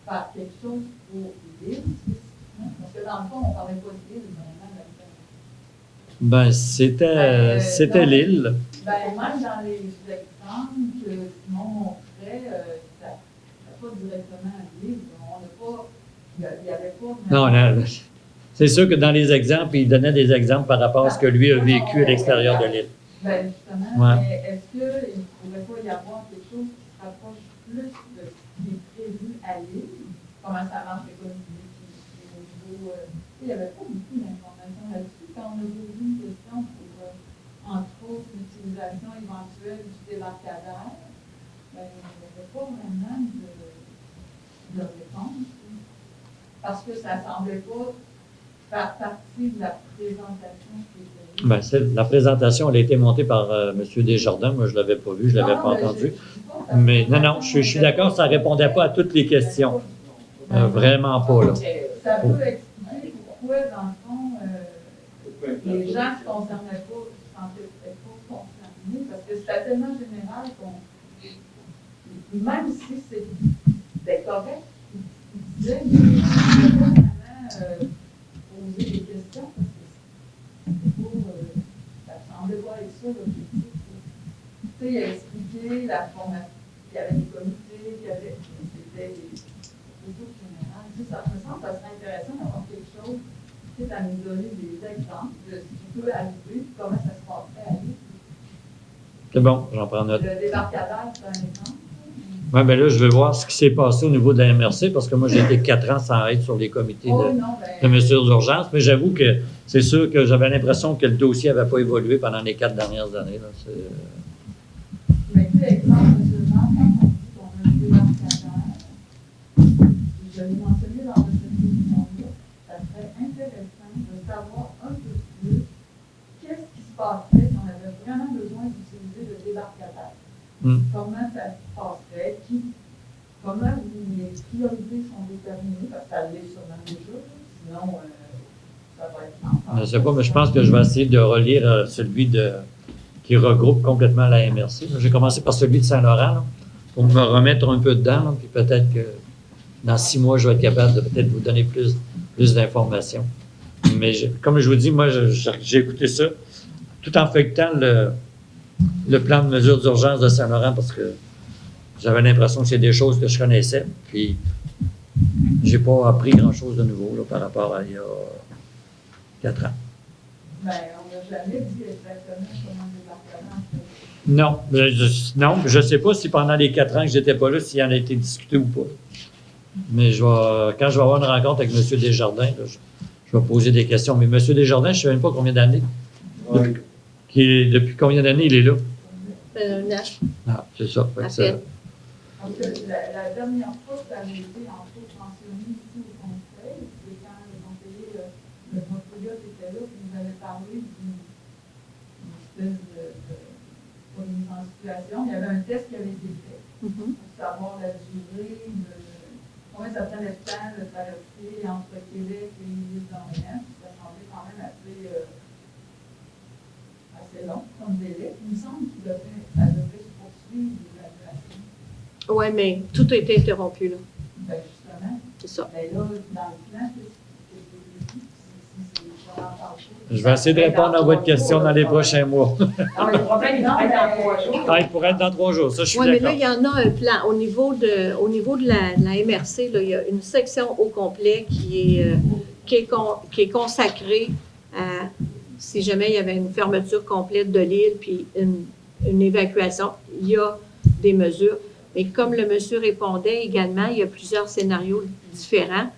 faire quelque chose pour l'île spécifiquement? Parce que dans le fond, on ne parlait pas de l'île, vraiment, Ben, c'était non. l'île. Ben, même dans les exemples que Simon montrait, ça n'a pas directement à l'île. On n'a pas. Il n'y avait pas. Non, c'est sûr que dans les exemples, il donnait des exemples par rapport à ce que lui a vécu à l'extérieur de l'île. Ben, justement, Ouais. mais est-ce qu'il ne pourrait pas y avoir quelque chose qui se rapproche plus de ce qui est prévu à l'île? Comment ça marche l'économie qui est au niveau. Il n'y avait pas beaucoup d'informations là-dessus. Quand on a posé une question pour, entre autres, l'utilisation éventuelle du débarcadère, ben, il n'y avait pas vraiment de réponse. Parce que ça ne semblait pas faire partie de la présentation qui était. Ben, la présentation, elle a été montée par M. Desjardins. Moi, je ne l'avais pas vu, je ne l'avais pas entendu. Mais non, je suis d'accord, ça ne répondait pas à toutes les questions. Vraiment pas, là. Ça peut expliquer pourquoi, dans le fond, les gens ne se concernaient pas, ne se sentaient peut-être pas concernés, parce que c'était tellement général qu'on. Même si c'était correct, ils disaient, mais on ne pouvait pas vraiment poser des questions, parce que c'était pas. Ça semblait pas être ça l'objectif. Tu sais, il a expliqué la formation, il y avait des comités, il y avait. C'était des. Ça me semble que ça serait intéressant d'avoir quelque chose, peut-être à nous donner des exemples de ce qui peut arriver, comment ça se passerait à l'île. C'est bon, j'en prends note. Le débarcadère, c'est un exemple. Oui, bien là, je vais voir ce qui s'est passé au niveau de la MRC, parce que moi, j'ai été 4 ans sans être sur les comités de mesures d'urgence, mais j'avoue que c'est sûr que j'avais l'impression que le dossier n'avait pas évolué pendant les 4 dernières années. Là. Mais tu sais, exemple, seulement, quand on dit qu'on a un débarcadère, je l'ai mentionné lors de cette réunion-là, ça serait intéressant de savoir un peu plus qu'est-ce qui se passerait si on avait vraiment besoin d'utiliser le débarcadère. Comment ça se passerait, comment les priorités sont déterminées, parce que ça l'est sûrement déjà, sinon ça va être. Je ne sais pas, mais je pense que je vais essayer de relire celui qui regroupe complètement la MRC. J'ai commencé par celui de Saint-Laurent, là, pour me remettre un peu dedans, là, puis peut-être que dans 6 mois, je vais être capable de peut-être vous donner plus d'informations. Mais comme je vous dis, moi, j'ai écouté ça tout en feuilletant le plan de mesures d'urgence de Saint-Laurent parce que j'avais l'impression que c'est des choses que je connaissais. Puis, j'ai pas appris grand-chose de nouveau là, par rapport à il y a 4 ans. Ben, on n'a jamais dit exactement comment le débarquement. Non, je ne sais pas si pendant les 4 ans que j'étais pas là, s'il en a été discuté ou pas. Mais quand je vais avoir une rencontre avec M. Desjardins, là, je vais poser des questions. Mais M. Desjardins, je ne sais même pas combien d'années. Depuis combien d'années il est là? Un an. Ah, c'est ça. Parce que la dernière fois que ça avait été entre autres mentionné ici au Conseil, c'est quand le conseiller, le patriote était là, et nous avait parlé d'une espèce de mise en situation. Il y avait un test qui avait été fait pour savoir la durée, combien ça prenait de temps de traverser entre Québec et l'île d'Orléans. Ça semblait quand même assez long comme délai. Il me semble que ça devrait se poursuivre l'évaluation. Oui, mais tout a été interrompu, là. Ben justement. C'est ça. Ben là, dans le plan, je vais essayer de répondre à votre question dans les prochains mois. Non, mais le problème, il pourrait être dans 3 jours. Ah, il pourrait être dans 3 jours, ça, je suis d'accord. Oui, mais là, il y en a un plan. Au niveau de la MRC, là, il y a une section au complet qui est consacrée à, si jamais il y avait une fermeture complète de l'île puis une évacuation, il y a des mesures. Mais comme le monsieur répondait également, il y a plusieurs scénarios différents.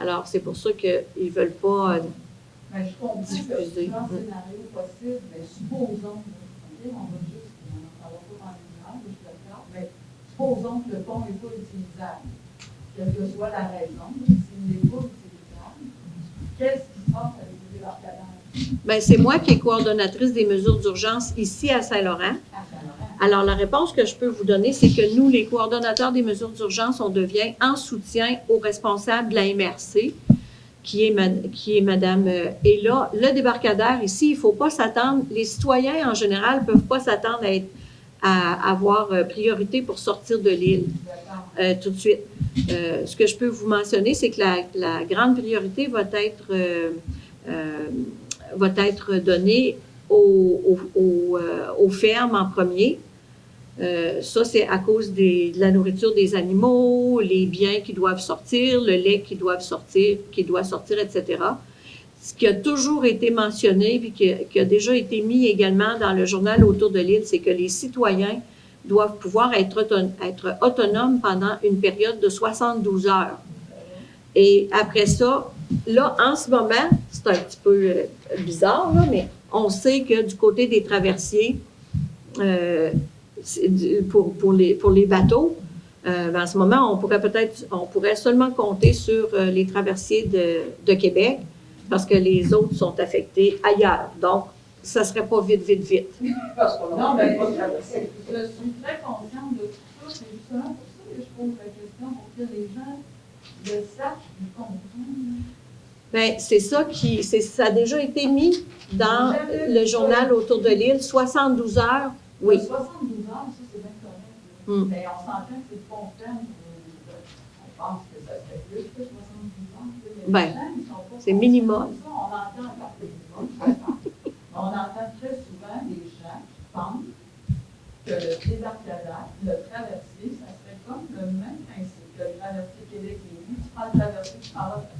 Alors, c'est pour ça qu'ils ne veulent pas mais je comprends que diffuser. plusieurs scénarios possibles, mais supposons, on va juste, on n'en parlera pas dans une heure, je suis d'accord, mais supposons que le pont n'est pas utilisable, quelle que soit la raison, s'il n'est pas utilisable, qu'est-ce qui se passe avec le débarcadère? Bien, c'est moi qui est coordonnatrice des mesures d'urgence ici à Saint-Laurent. Alors, la réponse que je peux vous donner, c'est que nous, les coordonnateurs des mesures d'urgence, on devient en soutien aux responsables de la MRC, qui est Madame. Et là, le débarcadère ici, il ne faut pas s'attendre. Les citoyens, en général, ne peuvent pas s'attendre à avoir priorité pour sortir de l'île tout de suite. Ce que je peux vous mentionner, c'est que la grande priorité va être donnée aux fermes en premier. Ça, c'est à cause de la nourriture des animaux, les biens qui doivent sortir, le lait qui doit sortir, etc. Ce qui a toujours été mentionné, puis qui a déjà été mis également dans le journal Autour de l'île, c'est que les citoyens doivent pouvoir être autonomes pendant une période de 72 heures. Et après ça, là, en ce moment, c'est un petit peu bizarre, là, mais on sait que du côté des traversiers, pour les bateaux, en ce moment, on pourrait seulement compter sur les traversiers de Québec parce que les autres sont affectés ailleurs. Donc, ça ne serait pas vite. Non, mais je suis très consciente de tout ça. C'est justement pour ça que je pose la question, pour que les gens le sachent, le comprennent. Bien, c'est ça ça a déjà été mis dans le journal Autour de l'île, 72 heures. Oui. 72 heures, ça, c'est bien correct. Mais on s'entend que c'est pas terme. On pense que ça serait plus que 72 heures. Bien, c'est minimum. On entend par on entend très souvent des gens qui pensent que le débarcadère, le traversier, ça serait comme le même principe que le traversier Québec-Lévis. Tu prends le traversier, tu prends l'autre.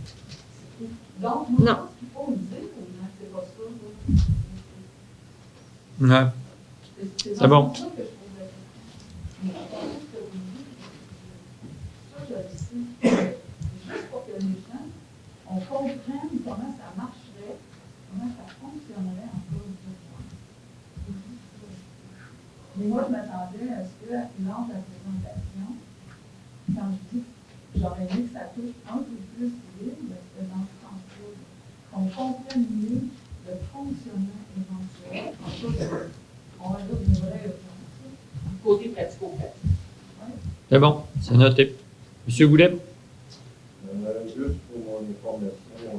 Donc, moi, je pense qu'il faut le dire aux gens que c'est pas ça. Ouais. C'est bon. Ça, je le sais. Juste pour que les gens, on comprenne comment ça marcherait, comment ça fonctionnerait en cas d'urgence. Mais moi, je m'attendais à ce que, lors de la présentation, quand je dis que j'aurais aimé que ça touche un peu plus l'île, c'est dans ce sens-là, qu'on comprenne mieux le fonctionnement éventuel en cas on va dire une vraie urgence. Côté pratico-pratique. C'est bon, c'est noté. Monsieur Goulet? Juste pour mon information,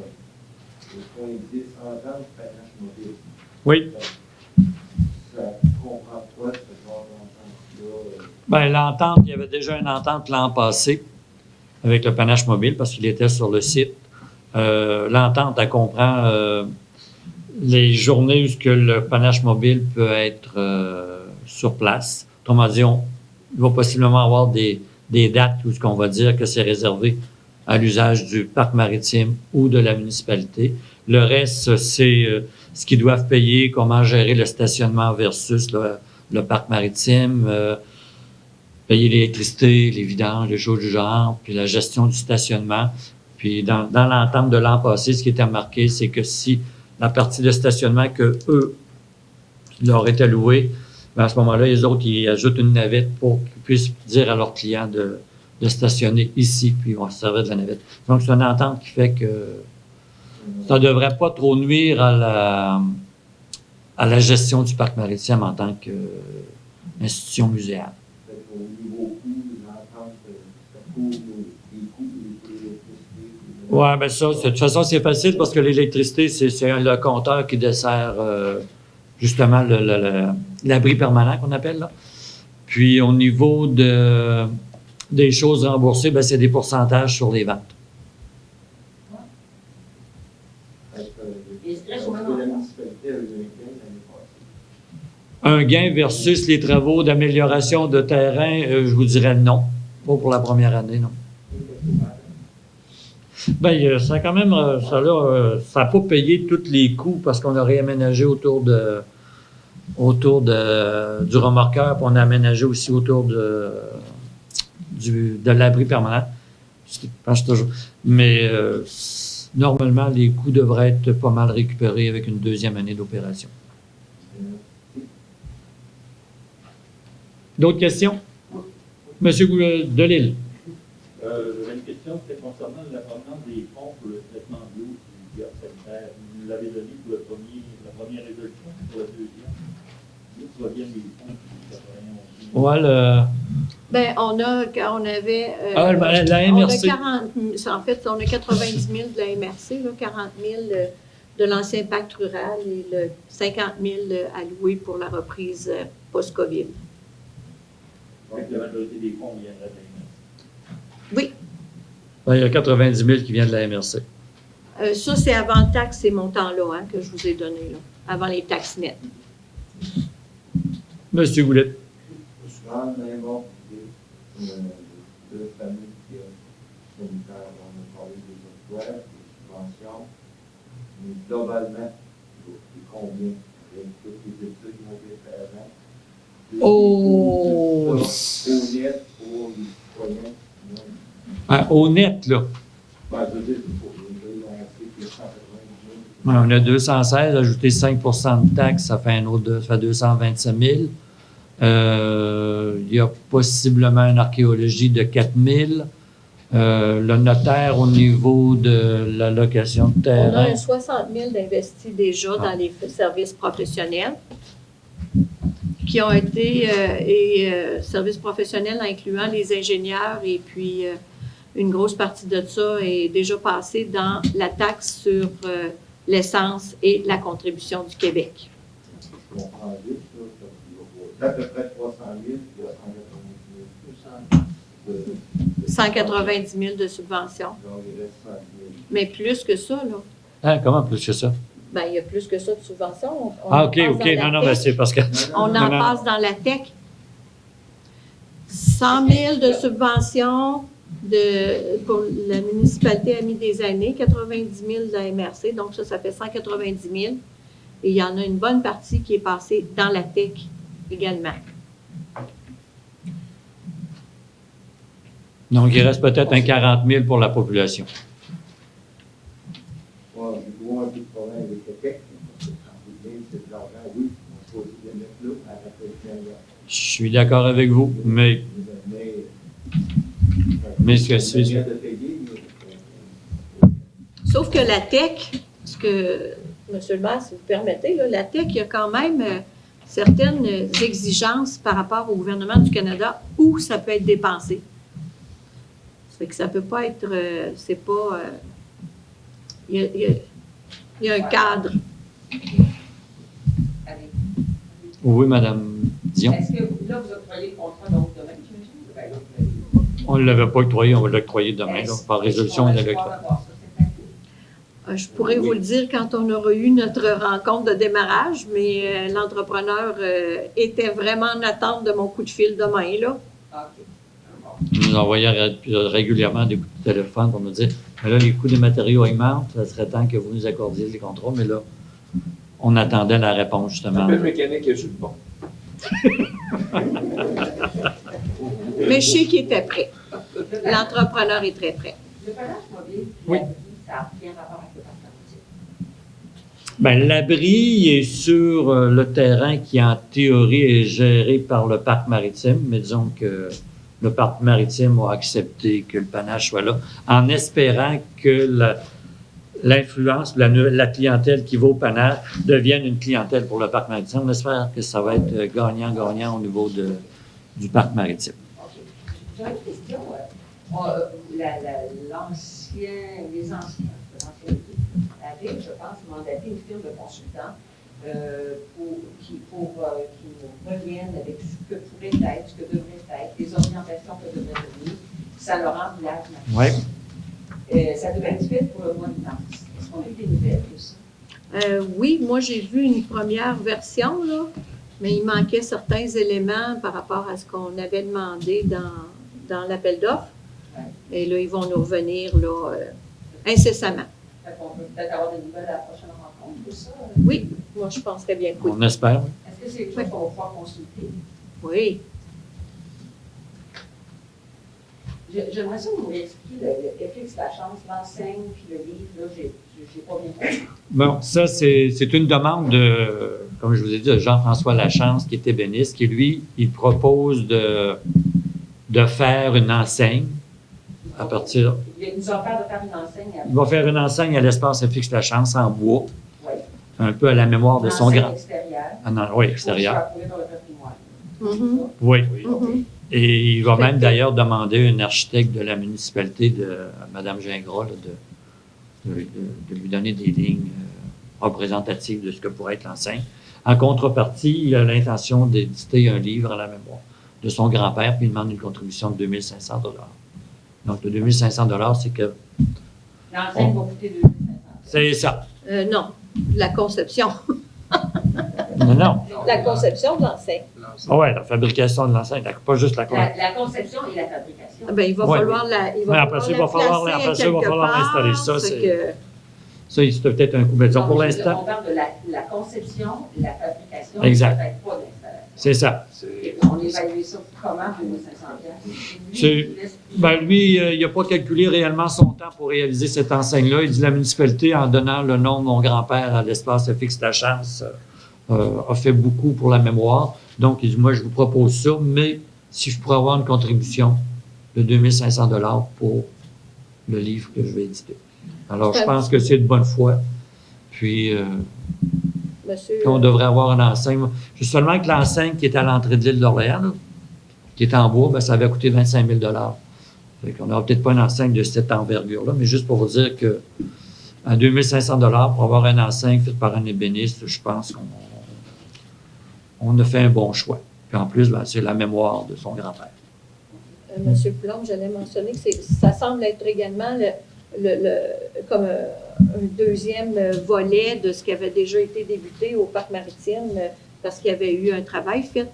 le point 10, entente panache mobile. Oui. Ça comprend quoi, ce genre d'entente-là? Bien, l'entente, il y avait déjà une entente l'an passé avec le panache mobile parce qu'il était sur le site. L'entente, elle comprend les journées où le panache mobile peut être sur place. Autrement dit, il va possiblement avoir des dates où on va dire que c'est réservé à l'usage du parc maritime ou de la municipalité. Le reste, c'est ce qu'ils doivent payer, comment gérer le stationnement versus le parc maritime, payer l'électricité, les vidanges, les choses du genre, puis la gestion du stationnement. Puis dans l'entente de l'an passé, ce qui était marqué, c'est que si la partie de stationnement que eux leur est allouée, bien à ce moment-là, les autres, ils ajoutent une navette pour qu'ils puissent dire à leurs clients de stationner ici, puis ils vont se servir de la navette. Donc, c'est une entente qui fait que ça ne devrait pas trop nuire à la gestion du parc maritime en tant qu'institution muséale. Au niveau coût, l'entente, ça couvre les coûts de l'électricité. Oui, bien ça, de toute façon, c'est facile parce que l'électricité, c'est le compteur qui dessert justement l'abri permanent qu'on appelle, là. Puis au niveau des choses remboursées, bien, c'est des pourcentages sur les ventes. Un gain versus les travaux d'amélioration de terrain, je vous dirais non. Pas pour la première année, non. Bien, ça quand même, ça n'a pas payé tous les coûts parce qu'on a réaménagé autour du remorqueur, puis on a aménagé aussi autour de l'abri permanent. Je pense toujours. Mais normalement, les coûts devraient être pas mal récupérés avec une deuxième année d'opération. D'autres questions? Monsieur Delille. J'avais une question, c'était concernant la provenance des fonds pour le traitement de l'eau du gaz sanitaire nous l'avez donné pour la première résolution, pour la deuxième. D'où proviennent les fonds qui 91 000? Ouais, le... Ben, on avait. Ah, ben, la on a MRC. 40, en fait, on a 90 000 de la MRC, là, 40 000 de l'ancien pacte rural et le 50 000 alloués pour la reprise post-COVID. Donc, la majorité des fonds viendraient de la MRC. Oui, Ben, il y a 90 000 qui viennent de la MRC. ça, c'est avant taxes, ces montants-là, hein, que je vous ai donnés, là, avant les taxes nettes. Monsieur Goulet. Souvent, même bon, deux familles qui ont sanitaires, on a parlé des emplois, des subventions, mais globalement, c'est combien? Avec toutes les études qui ont été faites avant. Oh! Au net, pour les citoyens. Ah, au net, là. Ben, je veux dire, on sait qu'il y a 180 000. Ouais, on a 216, ajouter 5 de taxes, ça fait un autre, ça fait 227 000. Il y a possiblement une archéologie de 4 000. Le notaire au niveau de la location de On a terrain. un 60 000 d'investis déjà dans les services professionnels qui ont été, services professionnels incluant les ingénieurs et puis une grosse partie de ça est déjà passée dans la taxe sur l'essence et la contribution du Québec. Je comprends vite, ça, à peu près 300 000, il y a 190 000. 190 000 de subventions. Donc, il reste 100 000. Mais plus que ça, là. Ah, comment plus que ça? Ben, il y a plus que ça de subventions. On Ah, en OK, passe OK. dans la Non, non, tech. mais c'est parce que. On Non, en non. passe dans la tech. 100 000 de subventions pour la municipalité a mis des années, 90 000 de la MRC, donc ça fait 190 000. Et il y en a une bonne partie qui est passée dans la tech également. Donc, il reste peut-être un 40 000 pour la population. Ouais, je vois un peu de problème avec le Québec, parce que 30 000, c'est de l'argent, oui, on choisit de le mettre là, à la réflexion. Je suis d'accord avec vous, mais ce que c'est. de payer, Sauf que la tech, parce que, M. le maire, si vous permettez, là, la tech, il y a quand même certaines exigences par rapport au gouvernement du Canada où ça peut être dépensé. Ça fait que ça peut pas être, c'est pas, il y a un cadre. Allez. Oui, Madame Dion. Est-ce que là, vous octroyez le contrat donc demain, j'imagine? Ben, là, On ne l'avait pas octroyé, on va l'octroyer demain. Là, par résolution, on va l'avait avoir octroyé. ça, c'est actif. Je pourrais vous le dire quand on aura eu notre rencontre de démarrage, mais l'entrepreneur était vraiment en attente de mon coup de fil demain, là. OK. Ils nous envoyaient régulièrement des coups de téléphone pour nous dire mais là, les coûts des matériaux augmentent, ça serait temps que vous nous accordiez les contrats, mais là, on attendait la réponse, justement. Le mécanique est sur le pont. Mais je sais qu'il était prêt. L'entrepreneur est très prêt. Le panache mobile, Oui. ça a bien rapport avec le parc maritime. Bien, l'abri est sur le terrain qui, en théorie, est géré par le parc maritime, mais disons que le parc maritime a accepté que le panache soit là, en espérant que l'influence, la clientèle qui va au panache devienne une clientèle pour le parc maritime. On espère que ça va être gagnant-gagnant au niveau du parc maritime. OK. J'aurais une question. Les anciens, la ville, je pense, mandaté une firme de consultants qui nous reviennent avec ce que pourrait être, ce que devrait être, les orientations que devraient devenir. Ça leur rend village maintenant. Oui. Ça devait être fait pour le mois de mars. Est-ce qu'on a eu des nouvelles de ça? Oui, moi j'ai vu une première version, là, mais il manquait certains éléments par rapport à ce qu'on avait demandé dans l'appel d'offres. Ouais. Et là, ils vont nous revenir là, incessamment. Fait qu'on peut peut-être avoir des nouvelles à la prochaine rencontre de ça. Oui, moi je penserais bien que oui. On espère. Est-ce que c'est quelque chose qu'on va pouvoir consulter? Oui. J'aimerais ça que vous m'expliquiez le FX La Chance, l'enseigne, puis le livre, là, j'ai pas bien compris. Bon, ça, c'est une demande de, comme je vous ai dit, de Jean-François Lachance, qui est ébéniste, qui, lui, il propose de faire une enseigne à partir... Il nous a offert de faire une enseigne. Il va faire une enseigne à l'espace FX Lachance en bois. un peu à la mémoire de son Enseigne grand. extérieure. Ah non, oui, Pour extérieur. soit approuvée par le patrimoine. Mhm. Oui. Mhm. Et il va Fait même que- d'ailleurs demander à une architecte de la municipalité, Mme Gingras, là, de lui donner des lignes représentatives de ce que pourrait être l'enseigne. En contrepartie, il a l'intention d'éditer un livre à la mémoire de son grand-père, puis il demande une contribution de 2 500 $. Donc, le 2 500 $, c'est que L'enseigne va coûter 2 500. c'est ça. Non, la conception. Non. La conception de l'enseigne. Ah ouais, la fabrication de l'enseigne, pas juste la conception. La conception et la fabrication. Ben, il va Ouais. falloir Mais après ça, il va falloir l'installer. Ça, Ça, c'est peut-être un coup. Mais disons, Non, pour mais je veux dire, l'instant, on parle de la conception et la fabrication. Exact. Peut-être pas d'installation. c'est ça. Et on évalue ça comment, 2 500 C'est- Ben, lui, il n'a pas calculé réellement son temps pour réaliser cette enseigne-là. Il dit la municipalité, en donnant le nom de mon grand-père à l'espace fixe La Chance, a fait beaucoup pour la mémoire. Donc, il dit, moi, je vous propose ça, mais si je pourrais avoir une contribution de 2 500 $ pour le livre que je vais éditer. Alors, je pense que c'est de bonne foi. Puis, Monsieur, on devrait avoir une enseigne. Juste seulement que l'enseigne qui est à l'entrée de l'île d'Orléans, là, qui est en bois, ben, ça avait coûté 25 000 $. Fait qu'on n'aura peut-être pas une enseigne de cette envergure-là, mais juste pour vous dire que à 2 500 $ pour avoir une enseigne faite par un ébéniste, je pense qu'on a fait un bon choix. Puis en plus, ben, c'est la mémoire de son grand-père. Monsieur Plomb, j'allais mentionner que ça semble être également comme un deuxième volet de ce qui avait déjà été débuté au parc maritime, parce qu'il y avait eu un travail fait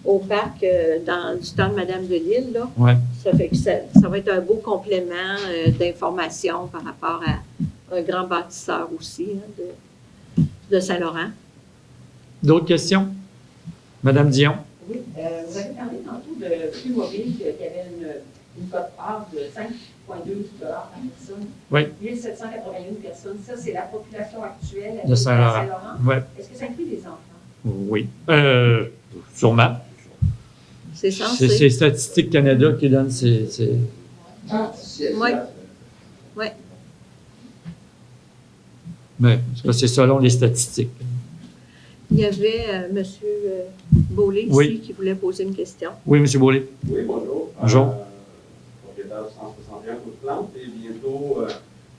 au parc dans du temps de Madame de Lille. Là. Ouais. Ça fait que ça va être un beau complément d'information par rapport à un grand bâtisseur aussi de Saint-Laurent. D'autres questions? Madame Dion? Oui, vous avez parlé tantôt de Flux Mobile qui avait une cote-part de 5,2 $ par personne. Oui. 1781 personnes. Ça, c'est la population actuelle De Saint-Laurent. Ouais. Est-ce que ça inclut des enfants? Oui. Sûrement. C'est censé. C'est Statistique Canada qui donne ces... Oui. Oui. Mais en tout cas, c'est selon les statistiques. Il y avait M. Beaulé ici Oui. qui voulait poser une question. Oui, M. Beaulé. Oui, bonjour. Bonjour. Propriétaire du 161 Côte Plante et bientôt,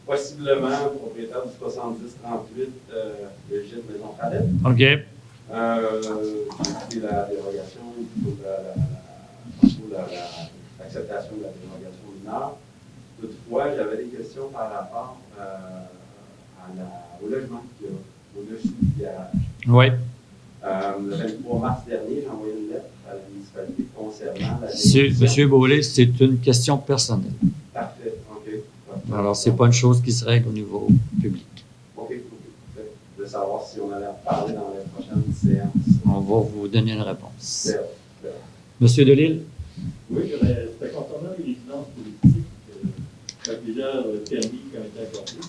possiblement, propriétaire du 7038 le gîte Maison Fradette. OK. J'ai pris la dérogation pour l'acceptation de la dérogation mineure. Toutefois, j'avais des questions par rapport au logement qu'il y a au-dessus du garage. Oui. Le 23 mars dernier, j'ai envoyé une lettre à la municipalité concernant la Monsieur Beaulé, c'est une question personnelle. Parfait, OK. Alors, c'est pas une chose qui se règle au niveau public. OK. De savoir si on allait en parler dans les prochaines séances. On va vous donner une réponse. C'est Monsieur Delille? Oui, c'était concernant les résidences politiques. Il y a plusieurs permis qui ont été accordés.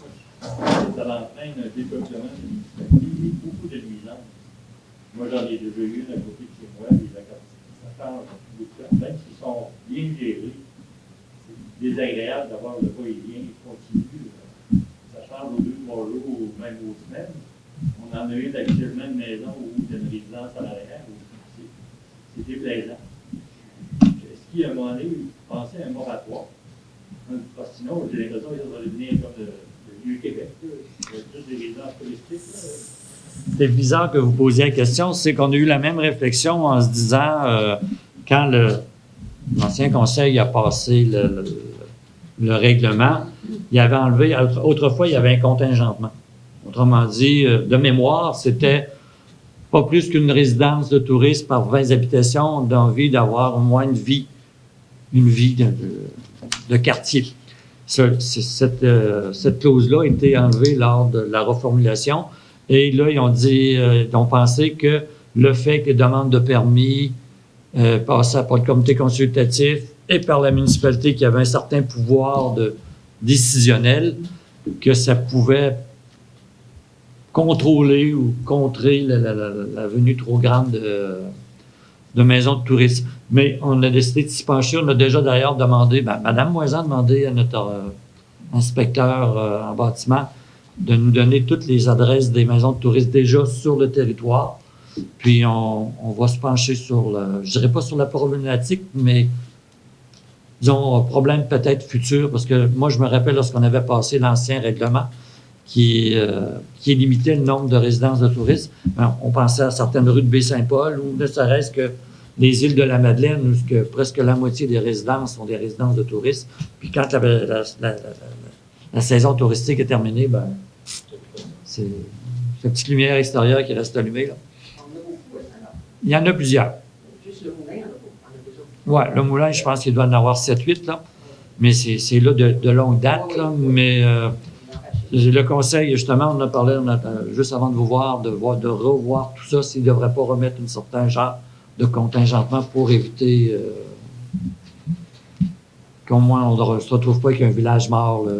Ça entraîne un dépeuplement de municipalités et beaucoup de nuisances. Moi, j'en ai déjà eu une à côté de chez moi, les accords. Ça change dans tous les cas, même s'ils sont bien gérés. C'est désagréable d'avoir le va-et-vient continu. Ça change aux 2-3 jours ou même aux semaines. On en a eu actuellement une maison où il y a une résidence à l'arrière. C'est déplaisant. Est-ce qu'il y a un moment donné où vous pensez à un moratoire? Parce que sinon, j'ai l'impression que ça va devenir comme le Vieux-Québec. Il y a toutes des résidences touristiques. C'est bizarre que vous posiez la question. C'est qu'on a eu la même réflexion en se disant, quand l'ancien conseil a passé le règlement, il avait enlevé, autrefois, il y avait un contingentement. Autrement dit, de mémoire, c'était pas plus qu'une résidence de tourisme par 20 habitations d'envie d'avoir au moins une vie de quartier. Cette clause-là a été enlevée lors de la reformulation. Et là, ils ont pensé que le fait que les demandes de permis passaient par le comité consultatif et par la municipalité qui avait un certain pouvoir décisionnel, que ça pouvait contrôler ou contrer la venue trop grande de maisons de tourisme. Mais on a décidé de s'y pencher. On a déjà d'ailleurs demandé, Mme Moisan a demandé à notre inspecteur en bâtiment de nous donner toutes les adresses des maisons de tourisme déjà sur le territoire. Puis on va se pencher sur, je dirais pas sur la problématique, mais disons, problème peut-être futur, parce que moi, je me rappelle lorsqu'on avait passé l'ancien règlement qui limitait le nombre de résidences de tourisme, on pensait à certaines rues de Baie-Saint-Paul ou ne serait-ce que les îles de la Madeleine, où que presque la moitié des résidences sont des résidences de tourisme. Puis quand la saison touristique est terminée, ben, c'est une petite lumière extérieure qui reste allumée, là. Il y en a plusieurs. Juste le moulin, il y en a déjà. Oui, le moulin, je pense qu'il doit en avoir 7-8, là. Mais c'est là de longue date, là. Mais le conseil, justement, on a parlé juste avant de vous voir, de revoir tout ça, s'il ne devrait pas remettre un certain genre de contingentement pour éviter qu'au moins on ne se retrouve pas avec un village mort là,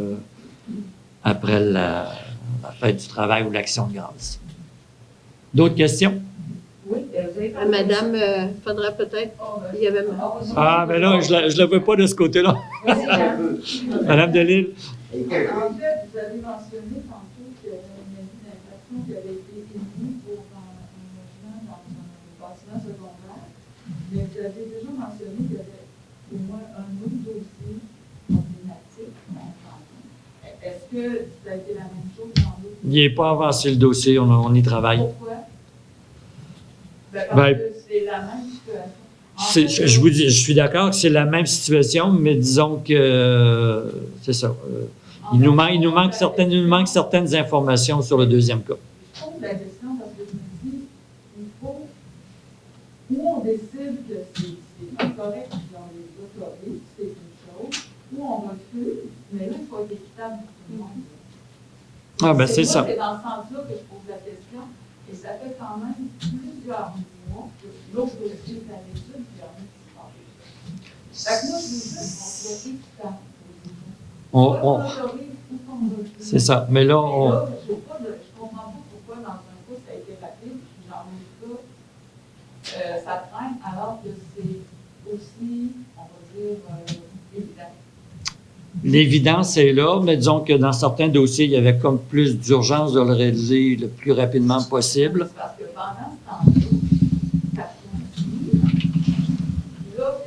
après la fête du travail ou l'action de grâce. D'autres questions? Oui, vous avez parlé. Madame, faudrait peut-être. Il y avait. Ah, ben là, je ne la veux pas de ce côté-là. Madame Delisle. En fait, vous avez mentionné tantôt qu'il y avait une avis d'infraction qui avait été émis pour un logement dans un bâtiment secondaire, mais vous avez déjà mentionné qu'il y avait au moins un autre dossier problématique. Est-ce que ça a été la même chose dans l'autre? Il n'est pas avancé le dossier, on y travaille. Pourquoi? Parce que c'est la même situation. Je vous dis, je suis d'accord que c'est la même situation, mais disons que c'est ça. Il nous manque certaines informations sur le deuxième cas. Je pose la question parce que je me dis, il faut, où on décide que c'est incorrect dans les autoristes, c'est une chose, où on refuse, mais là, il faut être équitable pour tout le monde. Ah, ben c'est ça. C'est dans ce sens-là que je pose la question, et ça fait quand même plusieurs mois que l'autre dossier est à l'étude, puis il y en a qui se passent. Fait que moi, je vous dis qu'on soit équitable. C'est ça. Mais là, je comprends pas pourquoi dans un cas ça a été rapide, puis dans l'autre cas, ça traîne, alors que c'est aussi, on va dire, évident. L'évidence est là, mais disons que dans certains dossiers, il y avait comme plus d'urgence de le réaliser le plus rapidement possible. Parce que pendant ce temps-là, ça continue. Là,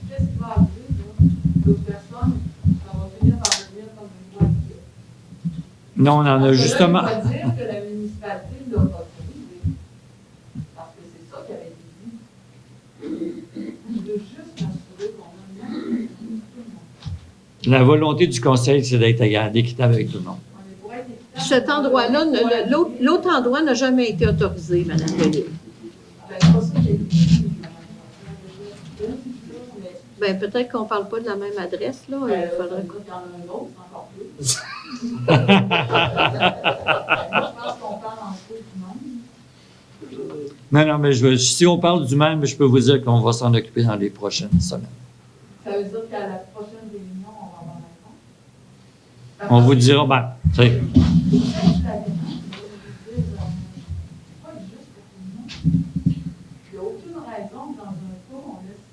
qu'est-ce qui va arriver, là? L'autre personne, ça va finir par devenir comme une boîte. Non, on en a justement. Ça veut dire que la municipalité l'a autorisé. Parce que c'est ça qui avait été dit. Je veux juste m'assurer qu'on a le même. La volonté du conseil, c'est d'être équitable avec tout le monde. Cet endroit-là, l'autre endroit n'a jamais été autorisé, Mme Delisle. Bien, peut-être qu'on ne parle pas de la même adresse, là. Il faudrait Il y en a un autre, encore plus. Je pense qu'on parle en fait du même. Non, mais si on parle du même, je peux vous dire qu'on va s'en occuper dans les prochaines semaines. Ça veut dire qu'à la prochaine réunion, on va avoir un réponse? On vous dira, ben, tu sais. Il n'y a aucune raison que dans un cas, on laisse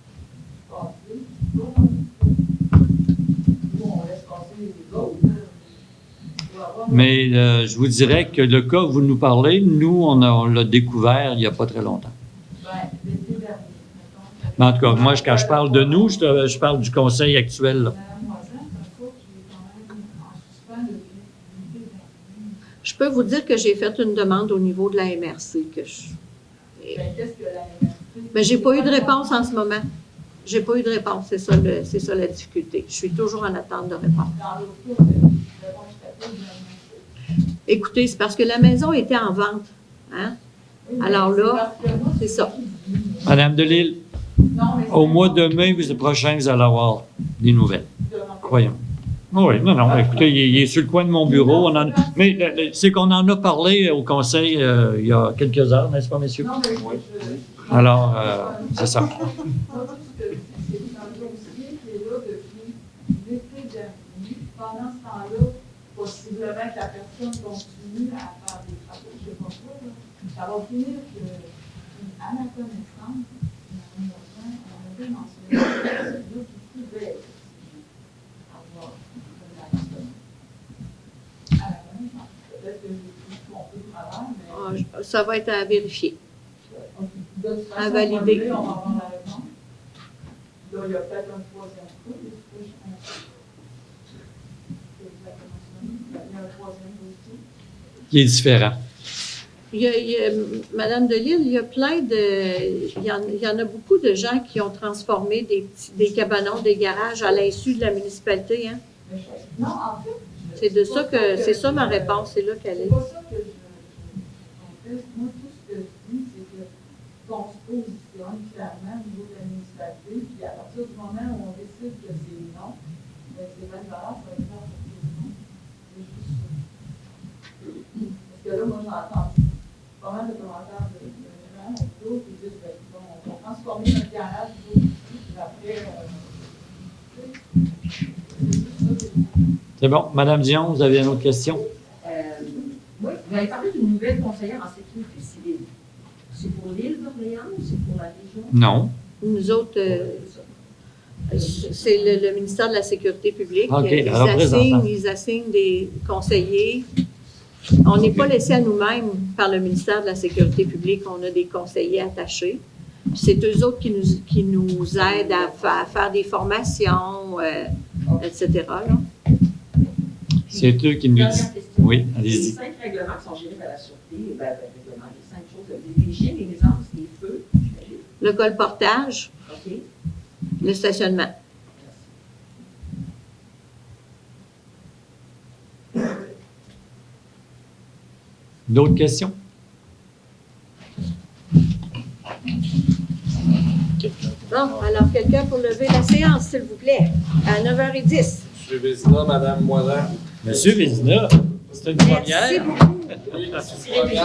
passer l'autre. Ou on laisse passer les autres. Mais je vous dirais que le cas que vous nous parlez, nous, on l'a découvert il n'y a pas très longtemps. L'été dernier. Mais en tout cas, moi, quand je parle de nous, je parle du conseil actuel, là. Je peux vous dire que j'ai fait une demande au niveau de la MRC. Qu'est-ce que la MRC? Mais j'ai pas eu de réponse en ce moment. J'ai pas eu de réponse. C'est ça la difficulté. Je suis toujours en attente de réponse. Dans l'autre cas, c'est réponse de la MRC. Écoutez, c'est parce que la maison était en vente. Hein? Alors là, c'est ça. Madame Delisle, au mois de mai prochain, vous allez avoir des nouvelles. Croyons. Oui, non, écoutez, il est sur le coin de mon bureau. Mais c'est qu'on en a parlé au conseil il y a quelques heures, n'est-ce pas, messieurs? Alors, c'est ça. C'est un dossier qui est là depuis l'été dernier. Pendant ce temps-là, possiblement que la personne continue à faire des travaux, je ne sais pas quoi. Ça va finir que, à ma connaissance, on avait mentionné que c'est là qui pouvait avoir une action. À la connaissance, peut-être Ça va être à vérifier. De toute façon, À valider. on va avoir la réponse. Là, il y a peut-être un troisième coup. Il y a un troisième dossier. Qui est différent. Madame Delisle, il y a plein de... Il y en a beaucoup de gens qui ont transformé des cabanons, des garages à l'insu de la municipalité. Hein? Non, en fait... C'est ça ma réponse, c'est là qu'elle est. C'est pas ça que en fait, moi, tout ce que je dis, c'est qu'on se positionne clairement au niveau de la municipalité, puis à partir du moment où on décide que c'est non, ben, c'est pas une valeur, ça va être clair pour tout le monde. C'est juste ça. Parce que là, moi, j'ai entendu pas mal de commentaires de gens autour qui disent, ben, bon, on va transformer notre garage, puis après, C'est bon. Madame Dion, vous avez une autre question? Oui, vous avez parlé d'une nouvelle conseillère en sécurité civile. C'est pour l'île d'Orléans ou c'est pour la région? Non. Nous autres, c'est le ministère de la Sécurité publique. OK, la représentante. Ils assignent des conseillers. On n'est pas laissé à nous-mêmes par le ministère de la Sécurité publique. On a des conseillers attachés. C'est eux autres qui nous aident à faire des formations, etc. Là. C'est eux qui nous Dernière disent. question. Oui, Les allez-y. 5 règlements qui sont gérés par la sûreté, règlements, les 5 choses, les chiens, les nuisances, les feux, j'imagine. Le colportage, OK. le stationnement. D'autres questions? Bon, alors quelqu'un pour lever la séance, s'il vous plaît, à 9h10. Monsieur Vézina, Madame Moisin. Monsieur Vézina, c'est une Merci première. beaucoup. Oui, c'est une première.